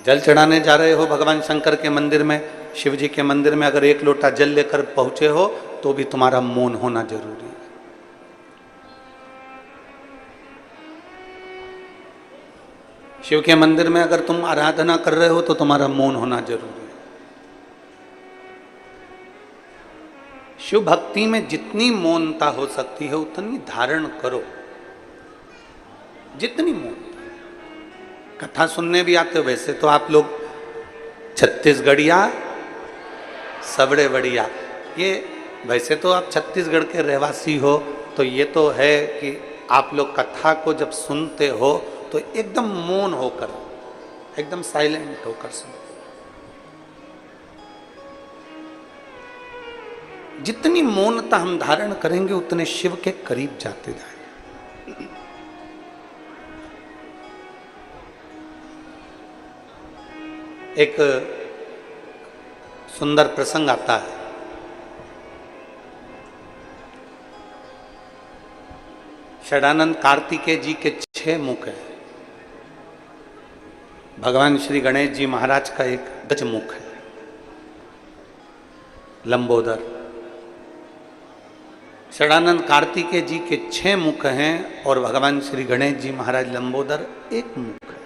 जल चढ़ाने जा रहे हो भगवान शंकर के मंदिर में, शिव जी के मंदिर में, अगर एक लोटा जल लेकर पहुंचे हो तो भी तुम्हारा मौन होना जरूरी है। शिव के मंदिर में अगर तुम आराधना कर रहे हो तो तुम्हारा मौन होना जरूरी है। शिव भक्ति में जितनी मौनता हो सकती है उतनी धारण करो, जितनी मौनता। कथा सुनने भी आते हो, वैसे तो आप लोग छत्तीसगढ़िया सबड़े बढ़िया, ये वैसे तो आप छत्तीसगढ़ के रहवासी हो, तो ये तो है कि आप लोग कथा को जब सुनते हो तो एकदम मौन होकर, एकदम साइलेंट होकर सुनो। जितनी मौनता हम धारण करेंगे उतने शिव के करीब जाते जाएंगे। एक सुंदर प्रसंग आता है। षडानंद कार्तिकेय जी के 6 मुख हैं। भगवान श्री गणेश जी महाराज का एक गज मुख है, लंबोदर। षडानंद कार्तिकेय जी के 6 मुख हैं और भगवान श्री गणेश जी महाराज लंबोदर एक मुख है।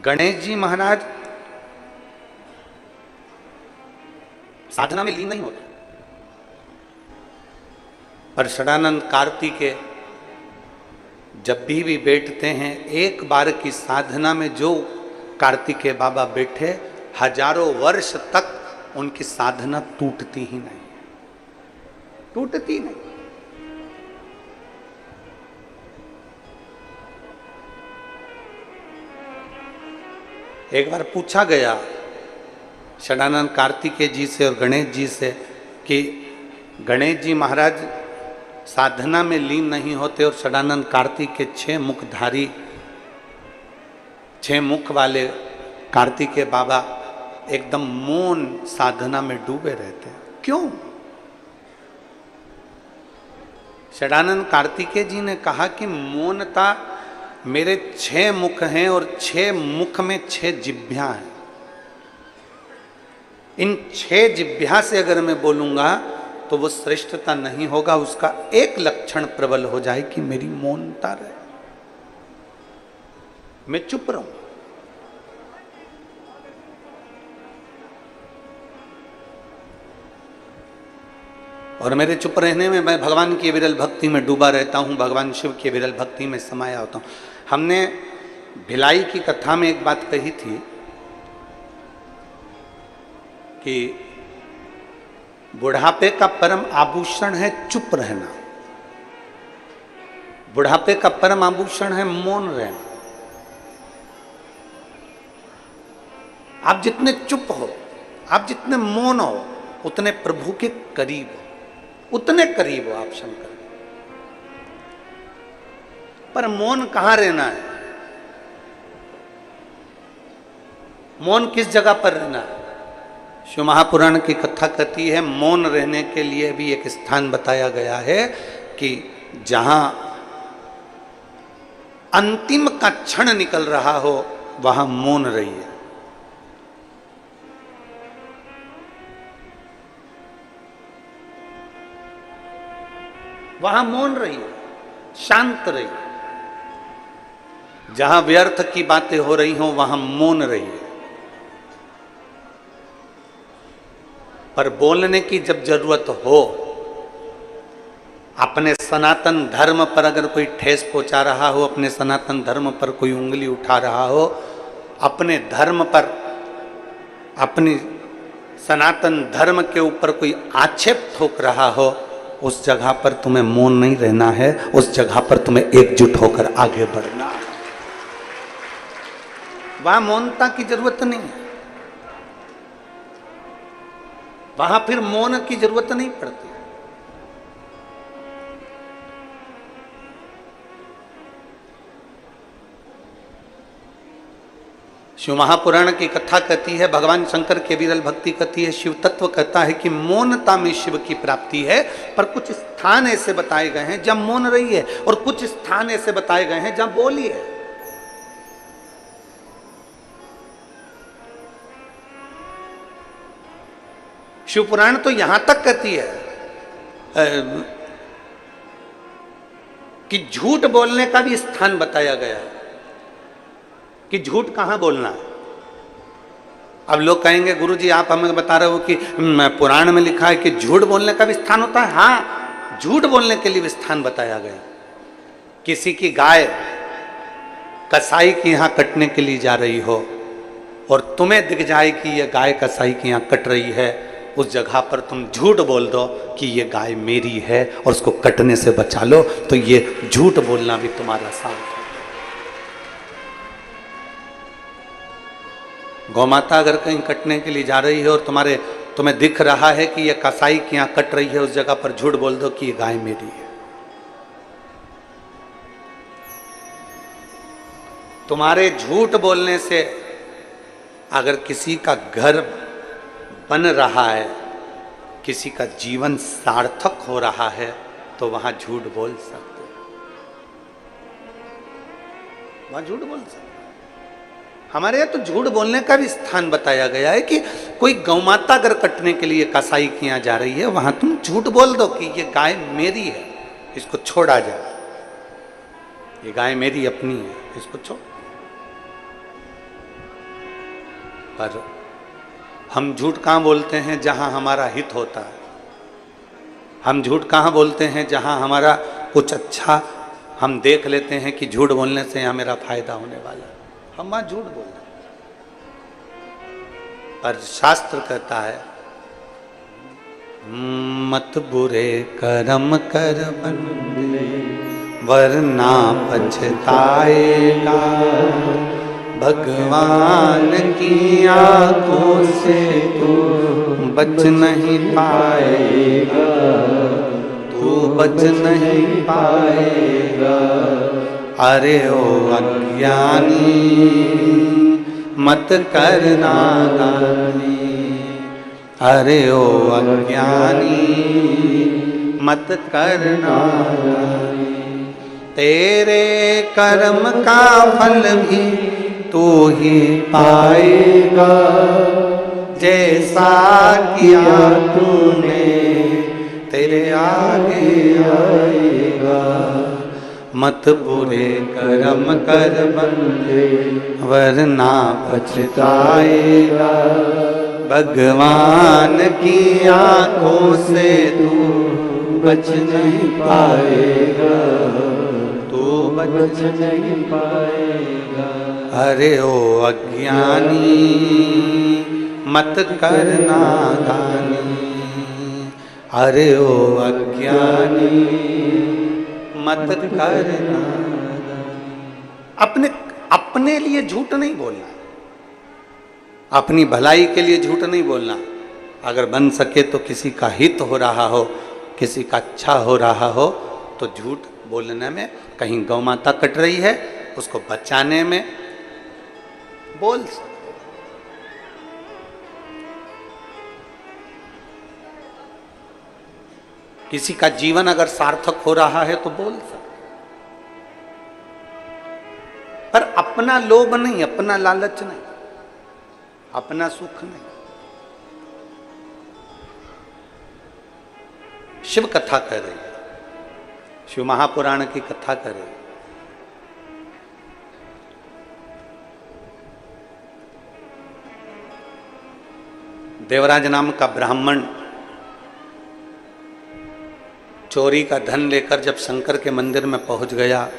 गणेश जी महाराज साधना में लीन नहीं होते, पर षडानंद कार्तिकेय जब भी बैठते हैं, एक बार की साधना में जो कार्तिकेय बाबा बैठे, हजारों वर्ष तक उनकी साधना टूटती ही नहीं, टूटती नहीं। एक बार पूछा गया षडानंद कार्तिकेय जी से और गणेश जी से कि गणेश जी महाराज साधना में लीन नहीं होते और षडानंद कार्तिकेय 6 मुखधारी, 6 मुख वाले कार्तिकेय बाबा एकदम मौन साधना में डूबे रहते हैं, क्यों? षडानंद कार्तिकेय जी ने कहा कि मौनता, मेरे 6 मुख हैं और 6 मुख में 6 जिह्वा हैं। इन 6 जिह्वा से अगर मैं बोलूंगा तो वो श्रेष्ठता नहीं होगा, उसका एक लक्षण प्रबल हो जाए कि मेरी मौनता रहे, मैं चुप रहूं। और मेरे चुप रहने में मैं भगवान की विरल भक्ति में डूबा रहता हूं, भगवान शिव की विरल भक्ति में समाया होता हूं। हमने भिलाई की कथा में एक बात कही थी कि बुढ़ापे का परम आभूषण है चुप रहना, बुढ़ापे का परम आभूषण है मौन रहना। आप जितने चुप हो, आप जितने मौन हो, उतने प्रभु के करीब हो, उतने करीब हो आप शंकर। पर मौन कहां रहना है? मौन किस जगह पर रहना है? शिव महापुराण की कथा कहती है मौन रहने के लिए भी एक स्थान बताया गया है कि जहां अंतिम का क्षण निकल रहा हो वहां मौन रहिए। वहां मौन रहिए, शांत रहिए। जहां व्यर्थ की बातें हो रही हो वहां मौन रहिए। पर बोलने की जब जरूरत हो, अपने सनातन धर्म पर अगर कोई ठेस पहुंचा रहा हो, अपने सनातन धर्म पर कोई उंगली उठा रहा हो, अपने धर्म पर, अपनी सनातन धर्म के ऊपर कोई आक्षेप ठोक रहा हो, उस जगह पर तुम्हें मौन नहीं रहना है, उस जगह पर तुम्हें एकजुट होकर आगे बढ़ना है। वहां मौनता की जरूरत नहीं है, वहां फिर मौन की जरूरत नहीं पड़ती। शिव महापुराण की कथा कहती है, भगवान शंकर के विरल भक्ति कहती है, शिव तत्व कहता है कि मौनता में शिव की प्राप्ति है। पर कुछ स्थान ऐसे बताए गए हैं जहां मौन रही है और कुछ स्थान ऐसे बताए गए हैं जहां बोली है। शिव पुराण तो यहां तक कहती है कि झूठ बोलने का भी स्थान बताया गया है कि झूठ कहां बोलना है। अब लोग कहेंगे गुरुजी आप हमें बता रहे हो कि पुराण में लिखा है कि झूठ बोलने का भी स्थान होता है। हाँ, झूठ बोलने के लिए भी स्थान बताया गया। किसी की गाय कसाई के यहां कटने के लिए जा रही हो और तुम्हें दिख जाए कि यह गाय कसाई के यहां कट रही है, उस जगह पर तुम झूठ बोल दो कि ये गाय मेरी है और उसको कटने से बचा लो, तो ये झूठ बोलना भी तुम्हारा साथ है। गौमाता अगर कहीं कटने के लिए जा रही है और तुम्हें दिख रहा है कि ये कसाई के यहाँ कट रही है, उस जगह पर झूठ बोल दो कि ये गाय मेरी है। तुम्हारे झूठ बोलने से अगर किसी का घर बन रहा है, किसी का जीवन सार्थक हो रहा है, तो वहां झूठ बोल सकते हो, वहां झूठ बोल सकते। हमारे यहाँ तो झूठ बोलने का भी स्थान बताया गया है कि कोई गौमाता अगर कटने के लिए कसाई के यहाँ जा रही है, वहां तुम झूठ बोल दो कि ये गाय मेरी है, इसको छोड़ा जाए, ये गाय मेरी अपनी है, इसको छोड़। पर हम झूठ कहाँ बोलते हैं जहां हमारा हित होता है। हम झूठ कहाँ बोलते हैं जहां हमारा कुछ अच्छा हम देख लेते हैं कि झूठ बोलने से यहाँ मेरा फायदा होने वाला है, हम वहां झूठ बोल रहे। पर शास्त्र कहता है मत बुरे कर्म कर बंदे वरना पछताएगा, भगवान की आंखों से तू बच नहीं पाएगा, तू बच नहीं पाएगा। अरे ओ अज्ञानी मत कर नादानी, अरे ओ अज्ञानी मत कर नादानी। तेरे कर्म का फल भी तू ही पाएगा, जैसा किया तूने तेरे आगे आएगा। मत बुरे कर्म कर बंदे वरना पछताएगा, भगवान की आंखों से तू बच नहीं पाएगा, तू बच नहीं पाएगा। अरे ओ अज्ञानी मत कर नादानी, अरे ओ अज्ञानी मत कर नादानी। अपने लिए झूठ नहीं बोलना, अपनी भलाई के लिए झूठ नहीं बोलना। अगर बन सके तो किसी का हित हो रहा हो, किसी का अच्छा हो रहा हो, तो झूठ बोलने में, कहीं गौ माता कट रही है उसको बचाने में बोल सकते। किसी का जीवन अगर सार्थक हो रहा है तो बोल सकते, पर अपना लोभ नहीं, अपना लालच नहीं, अपना सुख नहीं। शिव कथा कह रही है, शिव महापुराण की कथा कर रही है। देवराज नाम का ब्राह्मण चोरी का धन लेकर जब शंकर के मंदिर में पहुंच गया,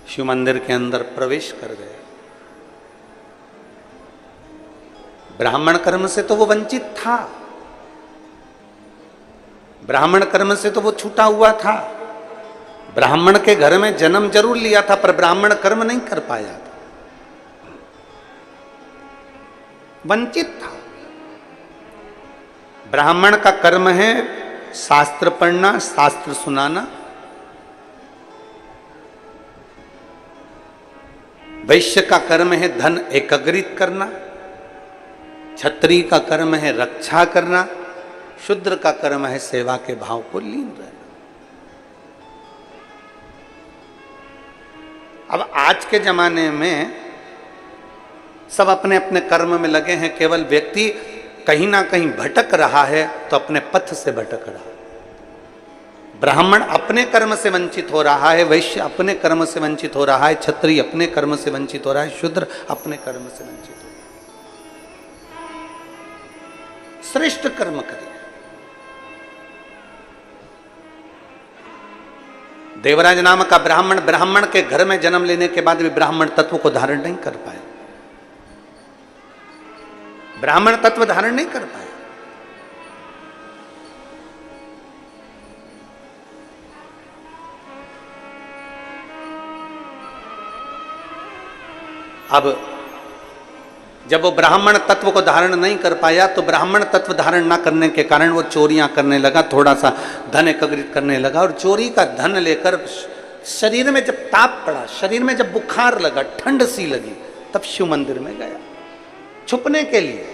शिव मंदिर के अंदर प्रवेश कर गया। ब्राह्मण कर्म से तो वो वंचित था, ब्राह्मण कर्म से तो वो छूटा हुआ था। ब्राह्मण के घर में जन्म जरूर लिया था, पर ब्राह्मण कर्म नहीं कर पाया था, वंचित था। ब्राह्मण का कर्म है शास्त्र पढ़ना, शास्त्र सुनाना, वैश्य का कर्म है धन एकत्रित करना, क्षत्रिय का कर्म है रक्षा करना, शूद्र का कर्म है सेवा के भाव को लीन रहना। अब आज के जमाने में सब अपने अपने कर्म में लगे हैं, केवल व्यक्ति कहीं ना कहीं भटक रहा है तो अपने पथ से भटक रहा है। ब्राह्मण अपने कर्म से वंचित हो रहा है, वैश्य अपने कर्म से वंचित हो रहा है, क्षत्रिय अपने कर्म से वंचित हो रहा है, शूद्र अपने कर्म से वंचित हो रहा है। श्रेष्ठ कर्म करिए। देवराज नाम का ब्राह्मण के घर में जन्म लेने के बाद भी ब्राह्मण तत्व को धारण नहीं कर पाए, ब्राह्मण तत्व धारण नहीं कर पाए। अब जब वो ब्राह्मण तत्व को धारण नहीं कर पाया तो ब्राह्मण तत्व धारण ना करने के कारण वो चोरियां करने लगा, थोड़ा सा धन एकत्रित करने लगा, और चोरी का धन लेकर शरीर में जब ताप पड़ा, शरीर में जब बुखार लगा, ठंड सी लगी, तब शिव मंदिर में गया छुपने के लिए,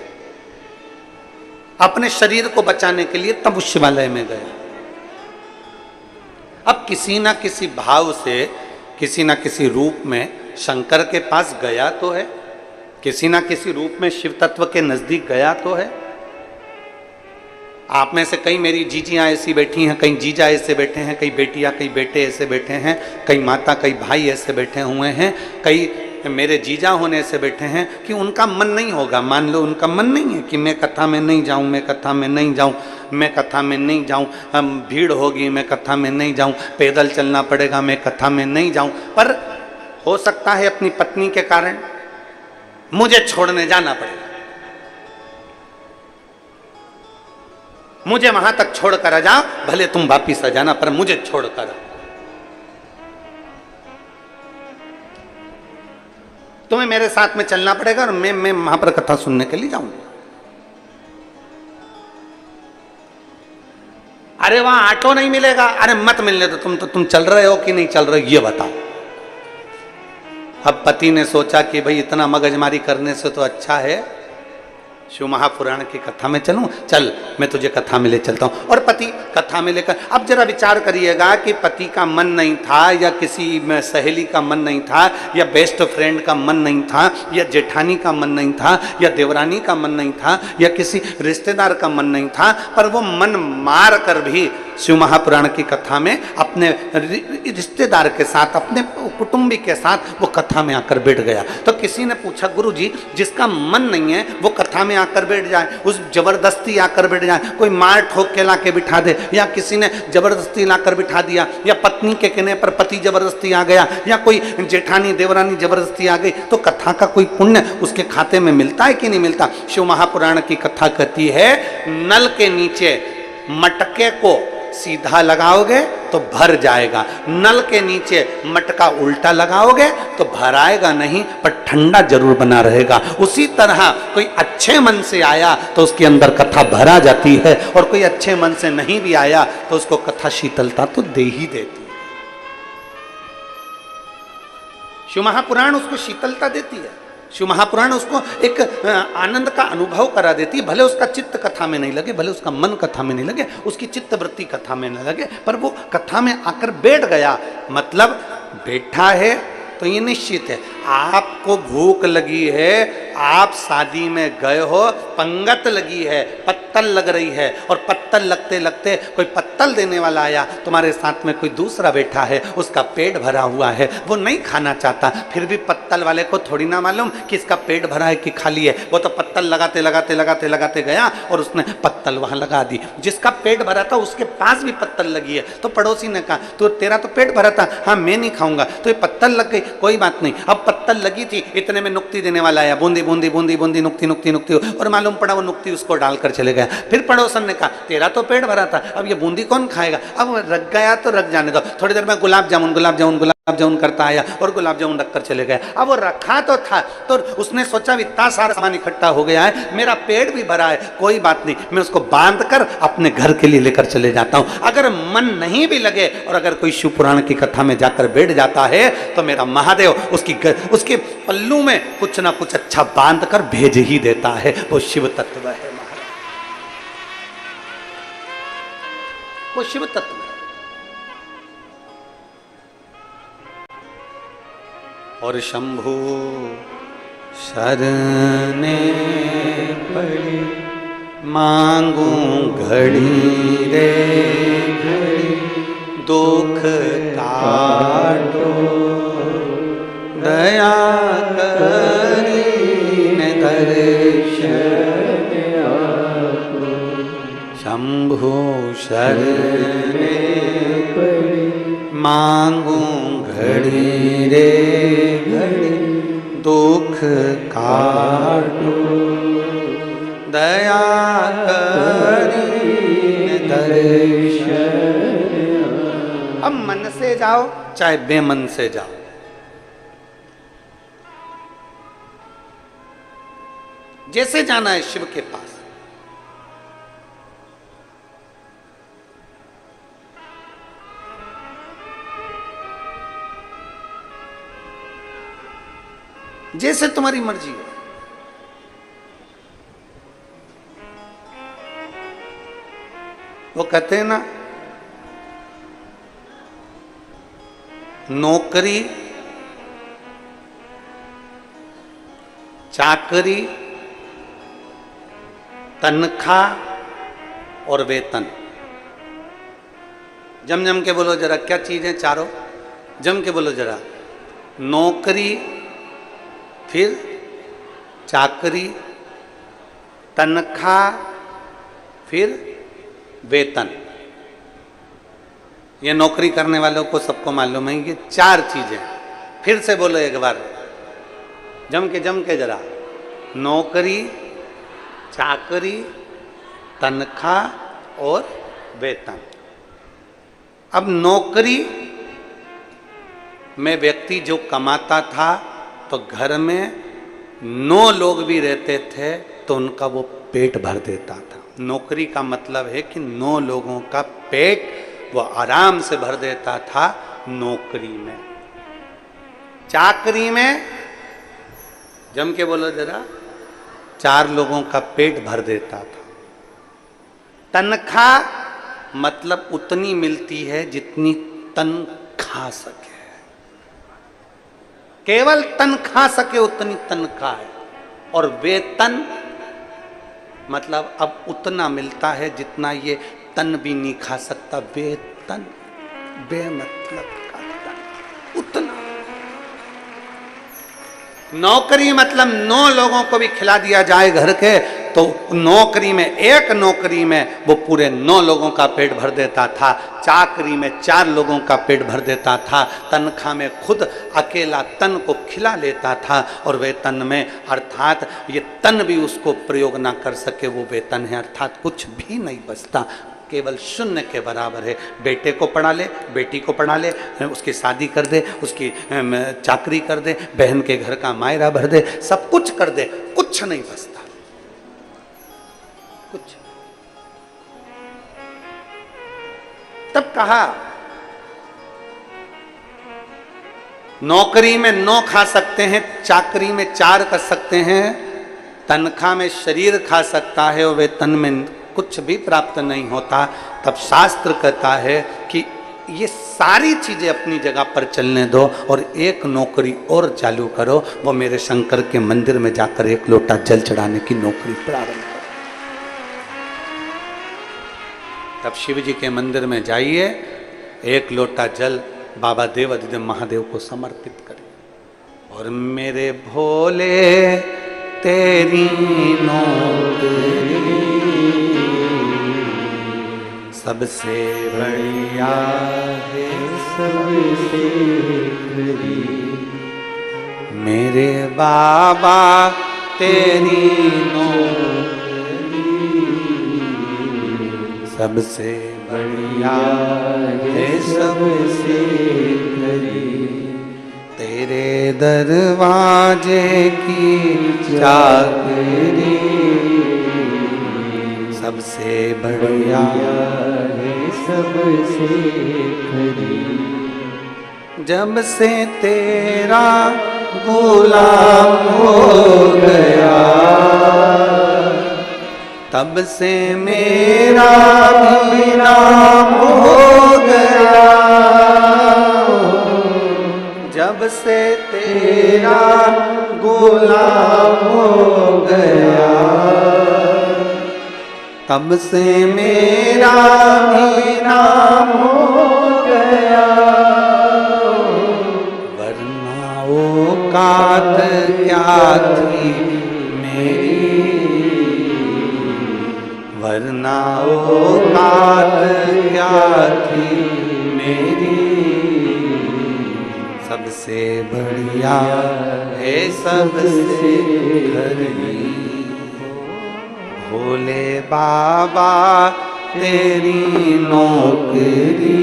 अपने शरीर को बचाने के लिए, तब उस शिवालय में गया। अब किसी ना किसी भाव से, किसी ना किसी रूप में शंकर के पास गया तो है, किसी ना किसी रूप में शिव तत्व के नजदीक गया तो है। आप में से कई मेरी जीजियां ऐसी बैठी हैं, कई जीजा ऐसे बैठे हैं, कई बेटियां कई बेटे ऐसे बैठे हैं, कई माता कई भाई ऐसे बैठे हुए हैं, कई मेरे जीजा होने से बैठे हैं कि उनका मन नहीं होगा। मान लो उनका मन नहीं है कि मैं कथा में नहीं जाऊं, मैं कथा में नहीं जाऊं, मैं कथा में नहीं जाऊं, हम भीड़ होगी, मैं कथा में नहीं जाऊं, पैदल चलना पड़ेगा, मैं कथा में नहीं जाऊं। पर हो सकता है अपनी पत्नी के कारण मुझे छोड़ने जाना पड़ेगा, मुझे वहां तक छोड़कर आ जाओ, भले तुम वापिस आ जाना, पर मुझे छोड़कर आओ। तुम्हें मेरे साथ में चलना पड़ेगा और मैं वहां पर कथा सुनने के लिए जाऊंगा। अरे वहां ऑटो नहीं मिलेगा, अरे मत मिलने दो, तुम चल रहे हो कि नहीं चल रहे हो ये बताओ। अब पति ने सोचा कि भाई इतना मगजमारी करने से तो अच्छा है शिव महापुराण की कथा में चलूं, चल मैं तुझे कथा में ले चलता हूं। और पति कथा में लेकर, अब जरा विचार करिएगा कि पति का मन नहीं था, या किसी सहेली का मन नहीं था, या बेस्ट फ्रेंड का मन नहीं था, या जेठानी का मन नहीं था, या देवरानी का मन नहीं था, या किसी रिश्तेदार का मन नहीं था, पर वो मन मार कर भी शिव महापुराण की कथा में अपने रिश्तेदार के साथ, अपने कुटुंबी के साथ वो कथा में आकर बैठ गया। तो किसी ने पूछा, गुरु जी जिसका मन नहीं है वो कथा में आकर बैठ जाए, उस जबरदस्ती आकर बैठ जाए, कोई मार ठोक के लाके बिठा दे, या किसी ने जबरदस्ती लाकर बिठा दिया, या पत्नी के कहने पर पति जबरदस्ती आ गया, या कोई जेठानी देवरानी जबरदस्ती आ गई, तो कथा का कोई पुण्य उसके खाते में मिलता है कि नहीं मिलता? शिव महापुराण की कथा कहती है, नल के नीचे मटके को सीधा लगाओगे तो भर जाएगा, नल के नीचे मटका उल्टा लगाओगे तो भराएगा नहीं, पर ठंडा जरूर बना रहेगा। उसी तरह कोई अच्छे मन से आया तो उसके अंदर कथा भरा जाती है, और कोई अच्छे मन से नहीं भी आया तो उसको कथा शीतलता तो दे ही देती है। शिव महापुराण उसको शीतलता देती है, शिव महापुराण उसको एक आनंद का अनुभव करा देती है। भले उसका चित्त कथा में नहीं लगे, भले उसका मन कथा में नहीं लगे, उसकी चित्त वृत्ति कथा में नहीं लगे, पर वो कथा में आकर बैठ गया, मतलब बैठा है तो ये निश्चित है। आपको भूख लगी है, आप शादी में गए हो, पंगत लगी है, पत्तल लग रही है, और पत्तल लगते लगते कोई पत्तल देने वाला आया, तुम्हारे साथ में कोई दूसरा बैठा है, उसका पेट भरा हुआ है, वो नहीं खाना चाहता, फिर भी पत्तल वाले को थोड़ी ना मालूम कि इसका पेट भरा है कि खाली है, वो तो पत्तल लगाते लगाते लगाते लगाते गया और उसने पत्तल वहां लगा दी। जिसका पेट भरा था उसके पास भी पत्तल लगी है, तो पड़ोसी ने कहा, तो तेरा तो पेट भरा था, हाँ मैं नहीं खाऊंगा, तो ये पत्तल लग गई, कोई बात नहीं। अब पत्तल लगी थी, इतने में नुक्ति देने वाला आया, बूंदी बूंदी बूंदी बूंदी नुक्ति नुक्ति नुक्ति, और मालूम पड़ा वो नुक्ति उसको डालकर चले गया। फिर पड़ोसन ने कहा, तेरा तो पेट भरा था, अब ये बूंदी कौन खाएगा, अब रख गया तो रख जाने दो, थोड़ी देर में गुलाब जामुन गुलाब जामुन गुलाब गुलाब जामुन करता आया और गुलाब जामुन रखकर चले गया। अब वो रखा तो था, तो उसने सोचा इतना सारा सामान इकट्ठा हो गया है, मेरा पेट भी भरा है, कोई बात नहीं, मैं उसको बांध कर अपने घर के लिए लेकर चले जाता हूं। अगर मन नहीं भी लगे और अगर कोई शिव पुराण की कथा में जाकर बैठ जाता है तो मेरा महादेव उसके पल्लू में कुछ ना कुछ अच्छा बांध कर भेज ही देता है। वो शिव तत्व है, वो शिव तत्व है। और शंभु शरणे पड़ी मांगू घड़ी रे घड़ी, दुख काटो दया करीने दर्शन आपको। शंभु शरणे पड़ी मांगू घड़ी रे घड़ी, दुख काटो दया करीने दर्शन। अब मन से जाओ चाहे बेमन से जाओ, जैसे जाना है शिव के पास। जैसे तुम्हारी मर्जी हो। वो कहते हैं ना, नौकरी, चाकरी, तनख्वाह और वेतन। जम जम के बोलो जरा, क्या चीज है चारों? जम के बोलो जरा। नौकरी, फिर चाकरी, तनख्वाह, फिर वेतन। ये नौकरी करने वालों को सबको मालूम है, ये चार चीजें। फिर से बोलो एक बार, जम के जरा। नौकरी, चाकरी, तनख्वाह और वेतन। अब नौकरी में व्यक्ति जो कमाता था तो घर में 9 लोग भी रहते थे तो उनका वो पेट भर देता था। नौकरी का मतलब है कि 9 लोगों का पेट वो आराम से भर देता था नौकरी में। चाकरी में, जम के बोलो जरा, 4 लोगों का पेट भर देता था। तनख्वाह मतलब उतनी मिलती है जितनी तन खा सके, केवल तन खा सके उतनी तनख्वाह है। और वेतन मतलब अब उतना मिलता है जितना ये तन भी नहीं खा सकता। वेतन बेमतलब का तन, उतना। नौकरी मतलब 9 लोगों को भी खिला दिया जाए घर के, तो नौकरी में, एक नौकरी में वो पूरे 9 लोगों का पेट भर देता था। चाकरी में 4 लोगों का पेट भर देता था। तनख्वाह में खुद अकेला तन को खिला लेता था। और वेतन में अर्थात ये तन भी उसको प्रयोग ना कर सके, वो वेतन है। अर्थात कुछ भी नहीं बचता, केवल शून्य के बराबर है। बेटे को पढ़ा ले, बेटी को पढ़ा ले, उसकी शादी कर दे, उसकी चाकरी कर दे, बहन के घर का मायरा भर दे, सब कुछ कर दे, कुछ नहीं बचता, कुछ। तब कहा नौकरी में 9 खा सकते हैं, चाकरी में 4 कर सकते हैं, तनख्वाह में शरीर खा सकता है और वेतन में कुछ भी प्राप्त नहीं होता। तब शास्त्र कहता है कि ये सारी चीजें अपनी जगह पर चलने दो और एक नौकरी और चालू करो, वो मेरे शंकर के मंदिर में जाकर 1 लोटा जल चढ़ाने की नौकरी प्रारंभ करो। तब शिव जी के मंदिर में जाइए, 1 लोटा जल बाबा देवाधिदेव महादेव को समर्पित करिए और मेरे भोले तेरी नौकरी सबसे बढ़िया है, सबसे बढ़िया मेरे बाबा तेरी नौकरी सबसे बढ़िया है सबसे खरी, तेरे दरवाजे की चाकरी सबसे बढ़िया है सबसे खरी। जब से तेरा गुलाम हो गया, तब से मेरा भी नाम हो गया। जब से तेरा गुलाम हो गया, तब से मेरा भी नाम हो गया। वरना औकात क्या थी मेरी, वरना औकात क्या थी मेरी, सबसे बढ़िया है सबसे खरी। भोले बाबा तेरी नौकरी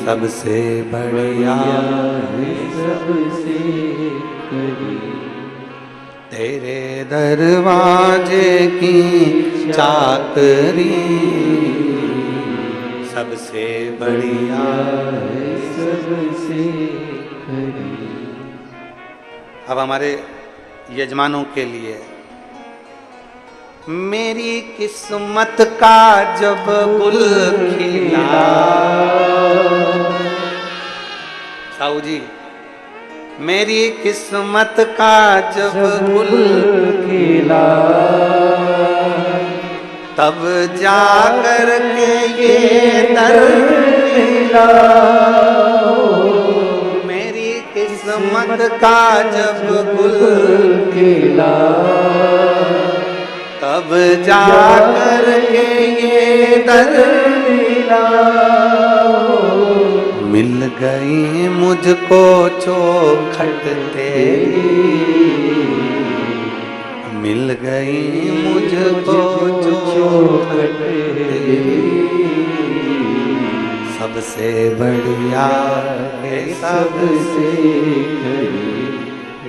सबसे बढ़िया है सबसे खरी। तेरे दरवाजे की चाकरी सबसे बढ़िया है सबसे खरी। अब हमारे यजमानों के लिए, मेरी किस्मत का जब गुल खिला, साहू जी, मेरी किस्मत का जब गुल खिला, तब जाकर के ये दर मिला। मेरी किस्मत का जब गुल खिला, तब जाकर के ये दर मिला। मिल गई मुझको चौखट तेरी, मिल गई मुझको चौखट तेरी, सबसे बढ़िया है सबसे खरी।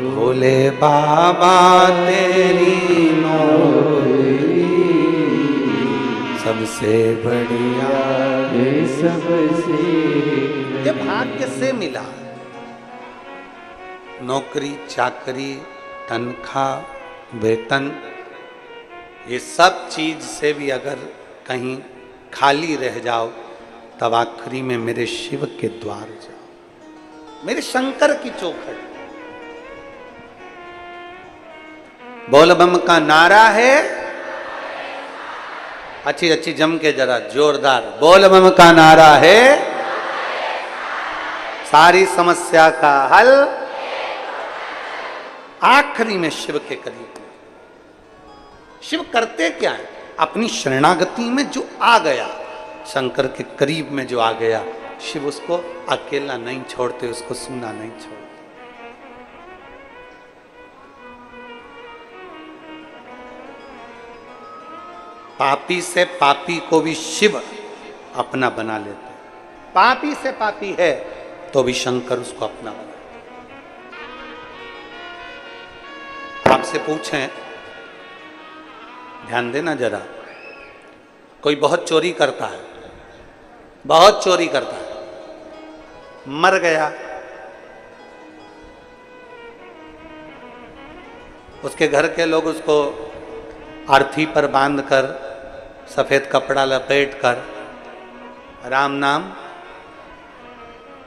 भोले बाबा तेरी नौकरी सबसे बढ़िया है सबसे। ये भाग्य से मिला। नौकरी चाकरी तनख्वाह वेतन, ये सब चीज से भी अगर कहीं खाली रह जाओ, तब आखिरी में मेरे शिव के द्वार जाओ, मेरे शंकर की चौखट। बोल बम का नारा है, अच्छी अच्छी जम के जरा जोरदार, बोल बम का नारा है, सारी समस्या का हल आखिरी में शिव के करीब। शिव करते क्या है? अपनी शरणागति में जो आ गया, शंकर के करीब में जो आ गया, शिव उसको अकेला नहीं छोड़ते, उसको सूना नहीं छोड़ते। पापी से पापी को भी शिव अपना बना लेते। पापी से पापी है तो भी शंकर उसको अपना बना। आपसे पूछें, ध्यान देना जरा, कोई बहुत चोरी करता है, बहुत चोरी करता है, मर गया, उसके घर के लोग उसको अर्थी पर बांधकर सफेद कपड़ा लपेट कर राम नाम,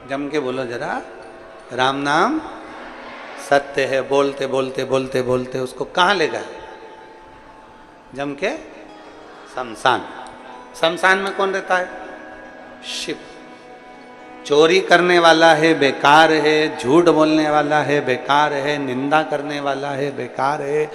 जम के बोलो जरा, राम नाम सत्य है, बोलते बोलते बोलते बोलते उसको कहाँ ले गए? जम के शमशान। शमशान में कौन रहता है? शिव। चोरी करने वाला है बेकार है, झूठ बोलने वाला है बेकार है, निंदा करने वाला है बेकार है,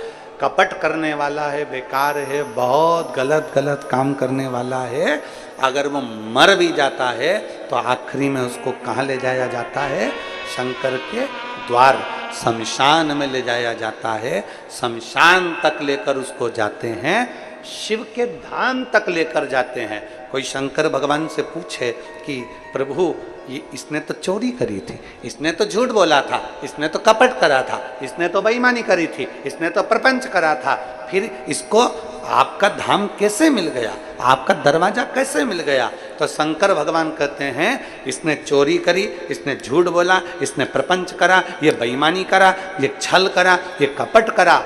कपट करने वाला है बेकार है, बहुत गलत गलत काम करने वाला है। अगर वो मर भी जाता है तो आखिरी में उसको कहाँ ले जाया जाता है? शंकर के द्वार, शमशान में ले जाया जाता है। शमशान तक लेकर उसको जाते हैं। शिव के धाम तक लेकर जाते हैं। कोई शंकर भगवान से पूछे कि प्रभु ये इसने तो चोरी करी थी, इसने तो झूठ बोला था, इसने तो कपट करा था, इसने तो बेईमानी करी थी, इसने तो प्रपंच करा था, फिर इसको आपका धाम कैसे मिल गया, आपका दरवाजा कैसे मिल गया? तो शंकर भगवान कहते हैं इसने चोरी करी, इसने झूठ बोला, इसने प्रपंच करा, ये बेईमानी करा, ये छल करा, ये कपट करा,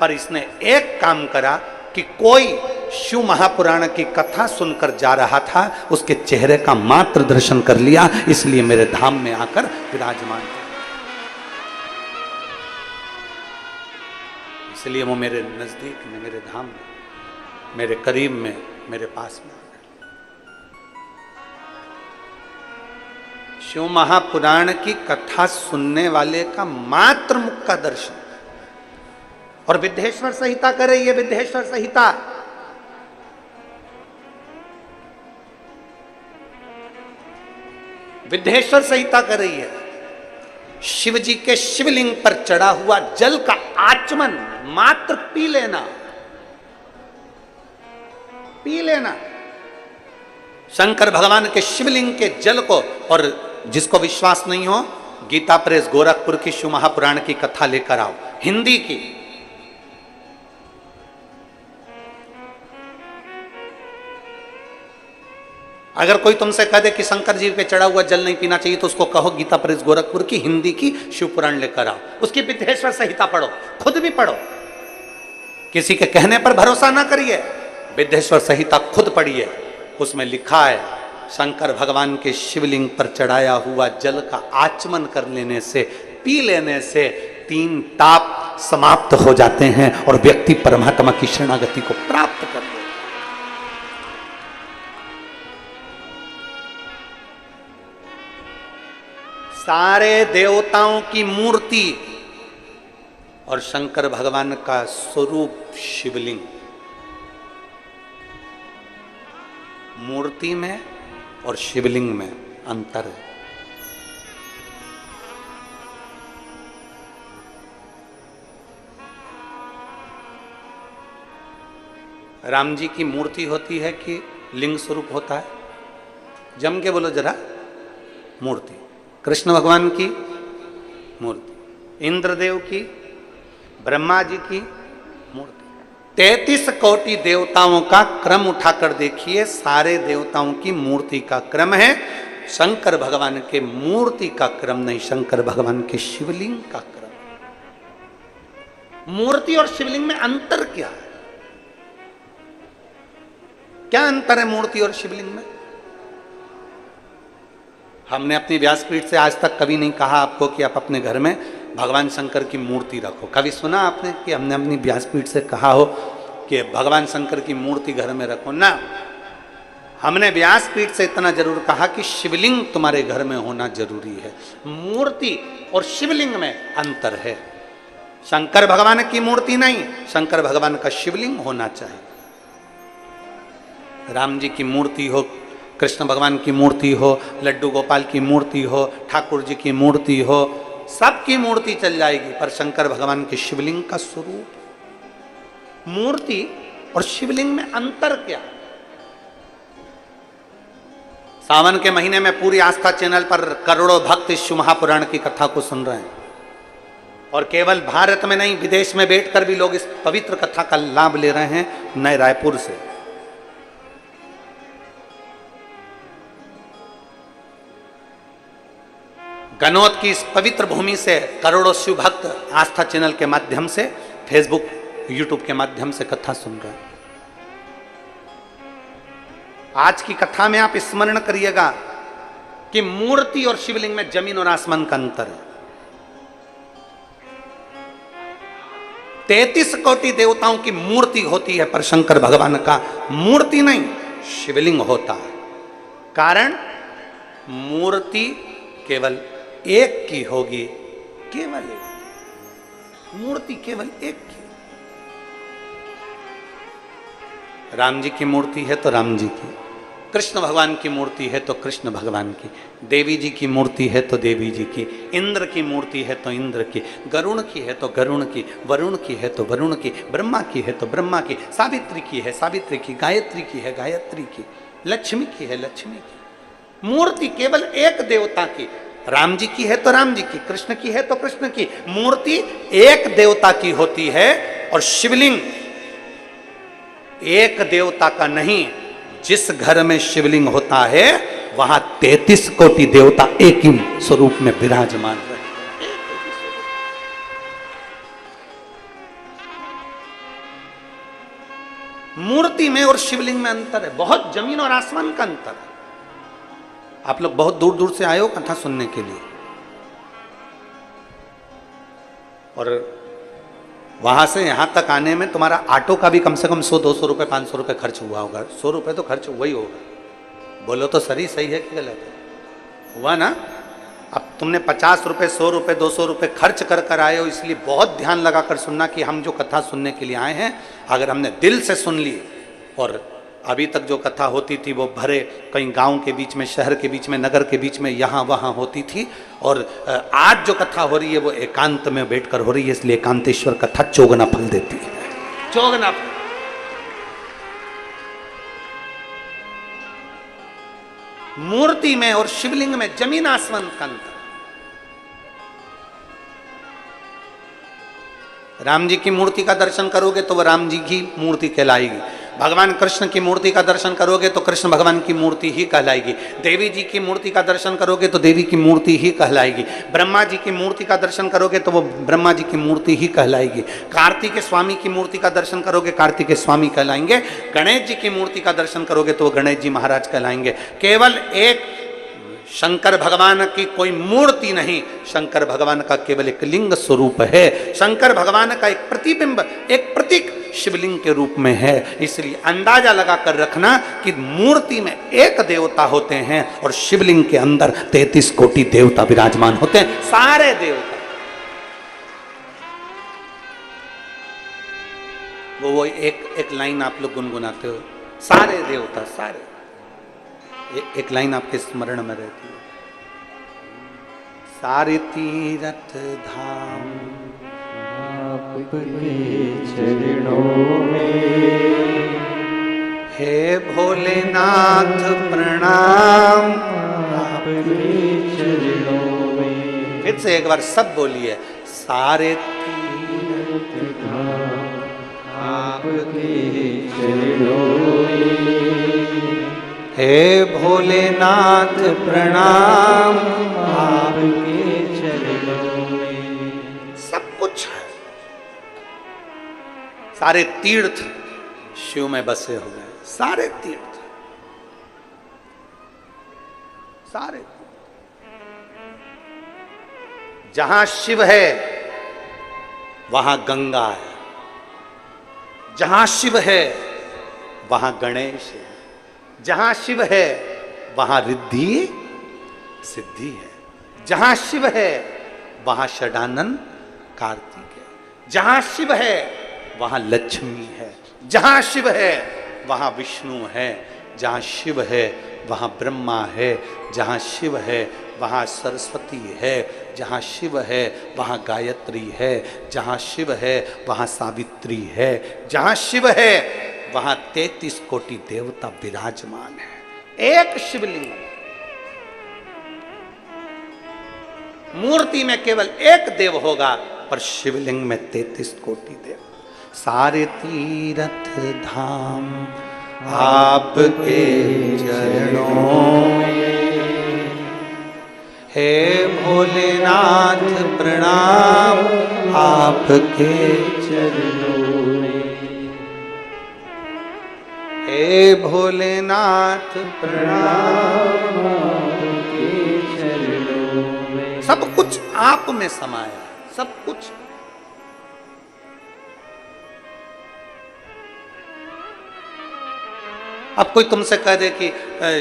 पर इसने एक काम करा कि कोई शिव महापुराण की कथा सुनकर जा रहा था, उसके चेहरे का मात्र दर्शन कर लिया, इसलिए मेरे धाम में आकर विराजमान है। इसलिए वो मेरे नजदीक में, मेरे धाम में, मेरे करीब में, मेरे पास में आ गए। शिव महापुराण की कथा सुनने वाले का मात्र मुख का दर्शन। और विद्येश्वर संहिता कर रही है, विद्येश्वर संहिता विद्येश्वर संहिता कर रही है। शिव जी के शिवलिंग पर चढ़ा हुआ जल का आचमन मात्र पी लेना, पी लेना शंकर भगवान के शिवलिंग के जल को। और जिसको विश्वास नहीं हो, गीता प्रेस गोरखपुर की शिव महापुराण की कथा लेकर आओ, हिंदी की। अगर कोई तुमसे कह दे कि शंकर जी पे चढ़ा हुआ जल नहीं पीना चाहिए, तो उसको कहो गीता प्रेस गोरखपुर की हिंदी की शिव पुराण लेकर आओ, उसकी विद्येश्वर संहिता पढ़ो, खुद भी पढ़ो, किसी के कहने पर भरोसा ना करिए, विद्येश्वर संहिता खुद पढ़िए। उसमें लिखा है शंकर भगवान के शिवलिंग पर चढ़ाया हुआ जल का आचमन कर लेने से, पी लेने से 3 ताप समाप्त हो जाते हैं और व्यक्ति परमात्मा की शरणागति को प्राप्त कर लेता है। सारे देवताओं की मूर्ति और शंकर भगवान का स्वरूप शिवलिंग, मूर्ति में और शिवलिंग में अंतर है। राम जी की मूर्ति होती है कि लिंग स्वरूप होता है? जम के बोलो जरा। मूर्ति। कृष्ण भगवान की मूर्ति, इंद्रदेव की, ब्रह्मा जी की मूर्ति। 33 कोटि देवताओं का क्रम उठाकर देखिए, सारे देवताओं की मूर्ति का क्रम है, शंकर भगवान के मूर्ति का क्रम नहीं, शंकर भगवान के शिवलिंग का क्रम। मूर्ति और शिवलिंग में अंतर क्या है? क्या अंतर है मूर्ति और शिवलिंग में? हमने अपनी व्यासपीठ से आज तक कभी नहीं कहा आपको कि आप अपने घर में भगवान शंकर की मूर्ति रखो। कभी सुना आपने कि हमने अपनी व्यासपीठ से कहा हो कि भगवान शंकर की मूर्ति घर में रखो? ना, हमने व्यासपीठ से इतना जरूर कहा कि शिवलिंग तुम्हारे घर में होना जरूरी है। मूर्ति और शिवलिंग में अंतर है। शंकर भगवान की मूर्ति नहीं, शंकर भगवान का शिवलिंग होना चाहिए। राम जी की मूर्ति हो, कृष्ण भगवान की मूर्ति हो, लड्डू गोपाल की मूर्ति हो, ठाकुर जी की मूर्ति हो, सबकी मूर्ति चल जाएगी, पर शंकर भगवान के शिवलिंग का स्वरूप। मूर्ति और शिवलिंग में अंतर क्या? सावन के महीने में पूरी आस्था चैनल पर करोड़ों भक्त इस शिव महापुराण की कथा को सुन रहे हैं, और केवल भारत में नहीं, विदेश में बैठकर भी लोग इस पवित्र कथा का लाभ ले रहे हैं, नए रायपुर से। गनौत की इस पवित्र भूमि से करोड़ों शिव भक्त आस्था चैनल के माध्यम से, फेसबुक, यूट्यूब के माध्यम से कथा सुन रहे हैं। आज की कथा में आप स्मरण करिएगा कि मूर्ति और शिवलिंग में जमीन और आसमान का अंतर है। 33 कोटि देवताओं की मूर्ति होती है, पर शंकर भगवान का मूर्ति नहीं, शिवलिंग होता है। कारण मूर्ति केवल एक की होगी, केवल एक मूर्ति, केवल एक की। राम जी की मूर्ति है तो राम जी की, कृष्ण भगवान की मूर्ति है तो कृष्ण भगवान की, देवी जी की मूर्ति है तो देवी जी की, इंद्र की मूर्ति है तो इंद्र की, गरुण की है तो गरुण की, वरुण की है तो वरुण की, ब्रह्मा की है तो ब्रह्मा की, सावित्री की है सावित्री की, गायत्री की है गायत्री की, लक्ष्मी की है लक्ष्मी की। मूर्ति केवल एक देवता की, राम जी की है तो राम जी की, कृष्ण की है तो कृष्ण की। मूर्ति एक देवता की होती है और शिवलिंग एक देवता का नहीं। जिस घर में शिवलिंग होता है वहां 33 कोटि देवता एक ही स्वरूप में विराजमान रहे। मूर्ति में और शिवलिंग में अंतर है, बहुत जमीन और आसमान का अंतर है। आप लोग बहुत दूर दूर से आए हो कथा सुनने के लिए, और वहां से यहां तक आने में तुम्हारा ऑटो का भी कम से कम 100-200 रुपए 500 रुपए खर्च हुआ होगा। 100 रुपए तो खर्च हुआ ही होगा। बोलो तो सही है कि गलत है? हुआ ना? अब तुमने 50 रुपए 100 रुपए 200 रुपए खर्च कर आए हो, इसलिए बहुत ध्यान लगाकर सुनना कि हम जो कथा सुनने के लिए आए हैं, अगर हमने दिल से सुन ली, और अभी तक जो कथा होती थी वो भरे कहीं गांव के बीच में, शहर के बीच में, नगर के बीच में, यहाँ वहाँ होती थी, और आज जो कथा हो रही है वो एकांत में बैठकर हो रही है, इसलिए एकांतेश्वर कथा चौगुना फल देती है। चौगुना फल। मूर्ति में और शिवलिंग में जमीन आसमान का अंतर। राम जी की मूर्ति का दर्शन करोगे तो वह राम जी की मूर्ति कहलाएगी। भगवान कृष्ण की मूर्ति का दर्शन करोगे तो कृष्ण भगवान की मूर्ति ही कहलाएगी। देवी जी की मूर्ति का दर्शन करोगे तो देवी की मूर्ति ही कहलाएगी। ब्रह्मा जी की मूर्ति का दर्शन करोगे तो वो ब्रह्मा जी की मूर्ति ही कहलाएगी। कार्तिक स्वामी की मूर्ति का दर्शन करोगे कार्तिक स्वामी कहलाएंगे। गणेश जी की मूर्ति का दर्शन करोगे तो वो गणेश जी महाराज कहलाएंगे। केवल एक शंकर भगवान की कोई मूर्ति नहीं, शंकर भगवान का केवल एक लिंग स्वरूप है। शंकर भगवान का एक प्रतिबिंब, एक प्रतीक शिवलिंग के रूप में है। इसलिए अंदाजा लगाकर रखना कि मूर्ति में एक देवता होते हैं और शिवलिंग के अंदर 33 कोटि देवता विराजमान होते हैं। सारे देवता, वो एक लाइन आप लोग गुनगुनाते हो, सारे देवता, सारे। एक लाइन आपके स्मरण में रहती है, सारे तीरथ धाम आपके चरणों में, हे भोलेनाथ प्रणाम आपके चरणों में। फिर से एक बार सब बोलिए, सारे तीरथ धाम आपके चरणों में, हे भोलेनाथ प्रणाम आपके चरणों में। सब कुछ है। सारे तीर्थ शिव में बसे हुए हैं, सारे तीर्थ, सारे। जहां शिव है वहां गंगा है, जहां शिव है वहां गणेश है, जहां शिव है वहां रिद्धि सिद्धि है, जहां शिव है वहां षडानन कार्तिक है, जहां शिव है वहां लक्ष्मी है, जहां शिव है वहां विष्णु है, जहां शिव है वहां ब्रह्मा है, जहां शिव है वहां सरस्वती है, जहां शिव है वहां गायत्री है, जहां शिव है वहां सावित्री है, जहां शिव है वहां 33 कोटि देवता विराजमान है। एक शिवलिंग, मूर्ति में केवल एक देव होगा पर शिवलिंग में 33 कोटि देव। सारे तीर्थ धाम आपके चरणों में, हे भोलेनाथ प्रणाम आपके चरणों में, हे भोलेनाथ प्रणाम आपके चरणों में। सब कुछ आप में समाया, सब कुछ। अब कोई तुमसे कह दे कि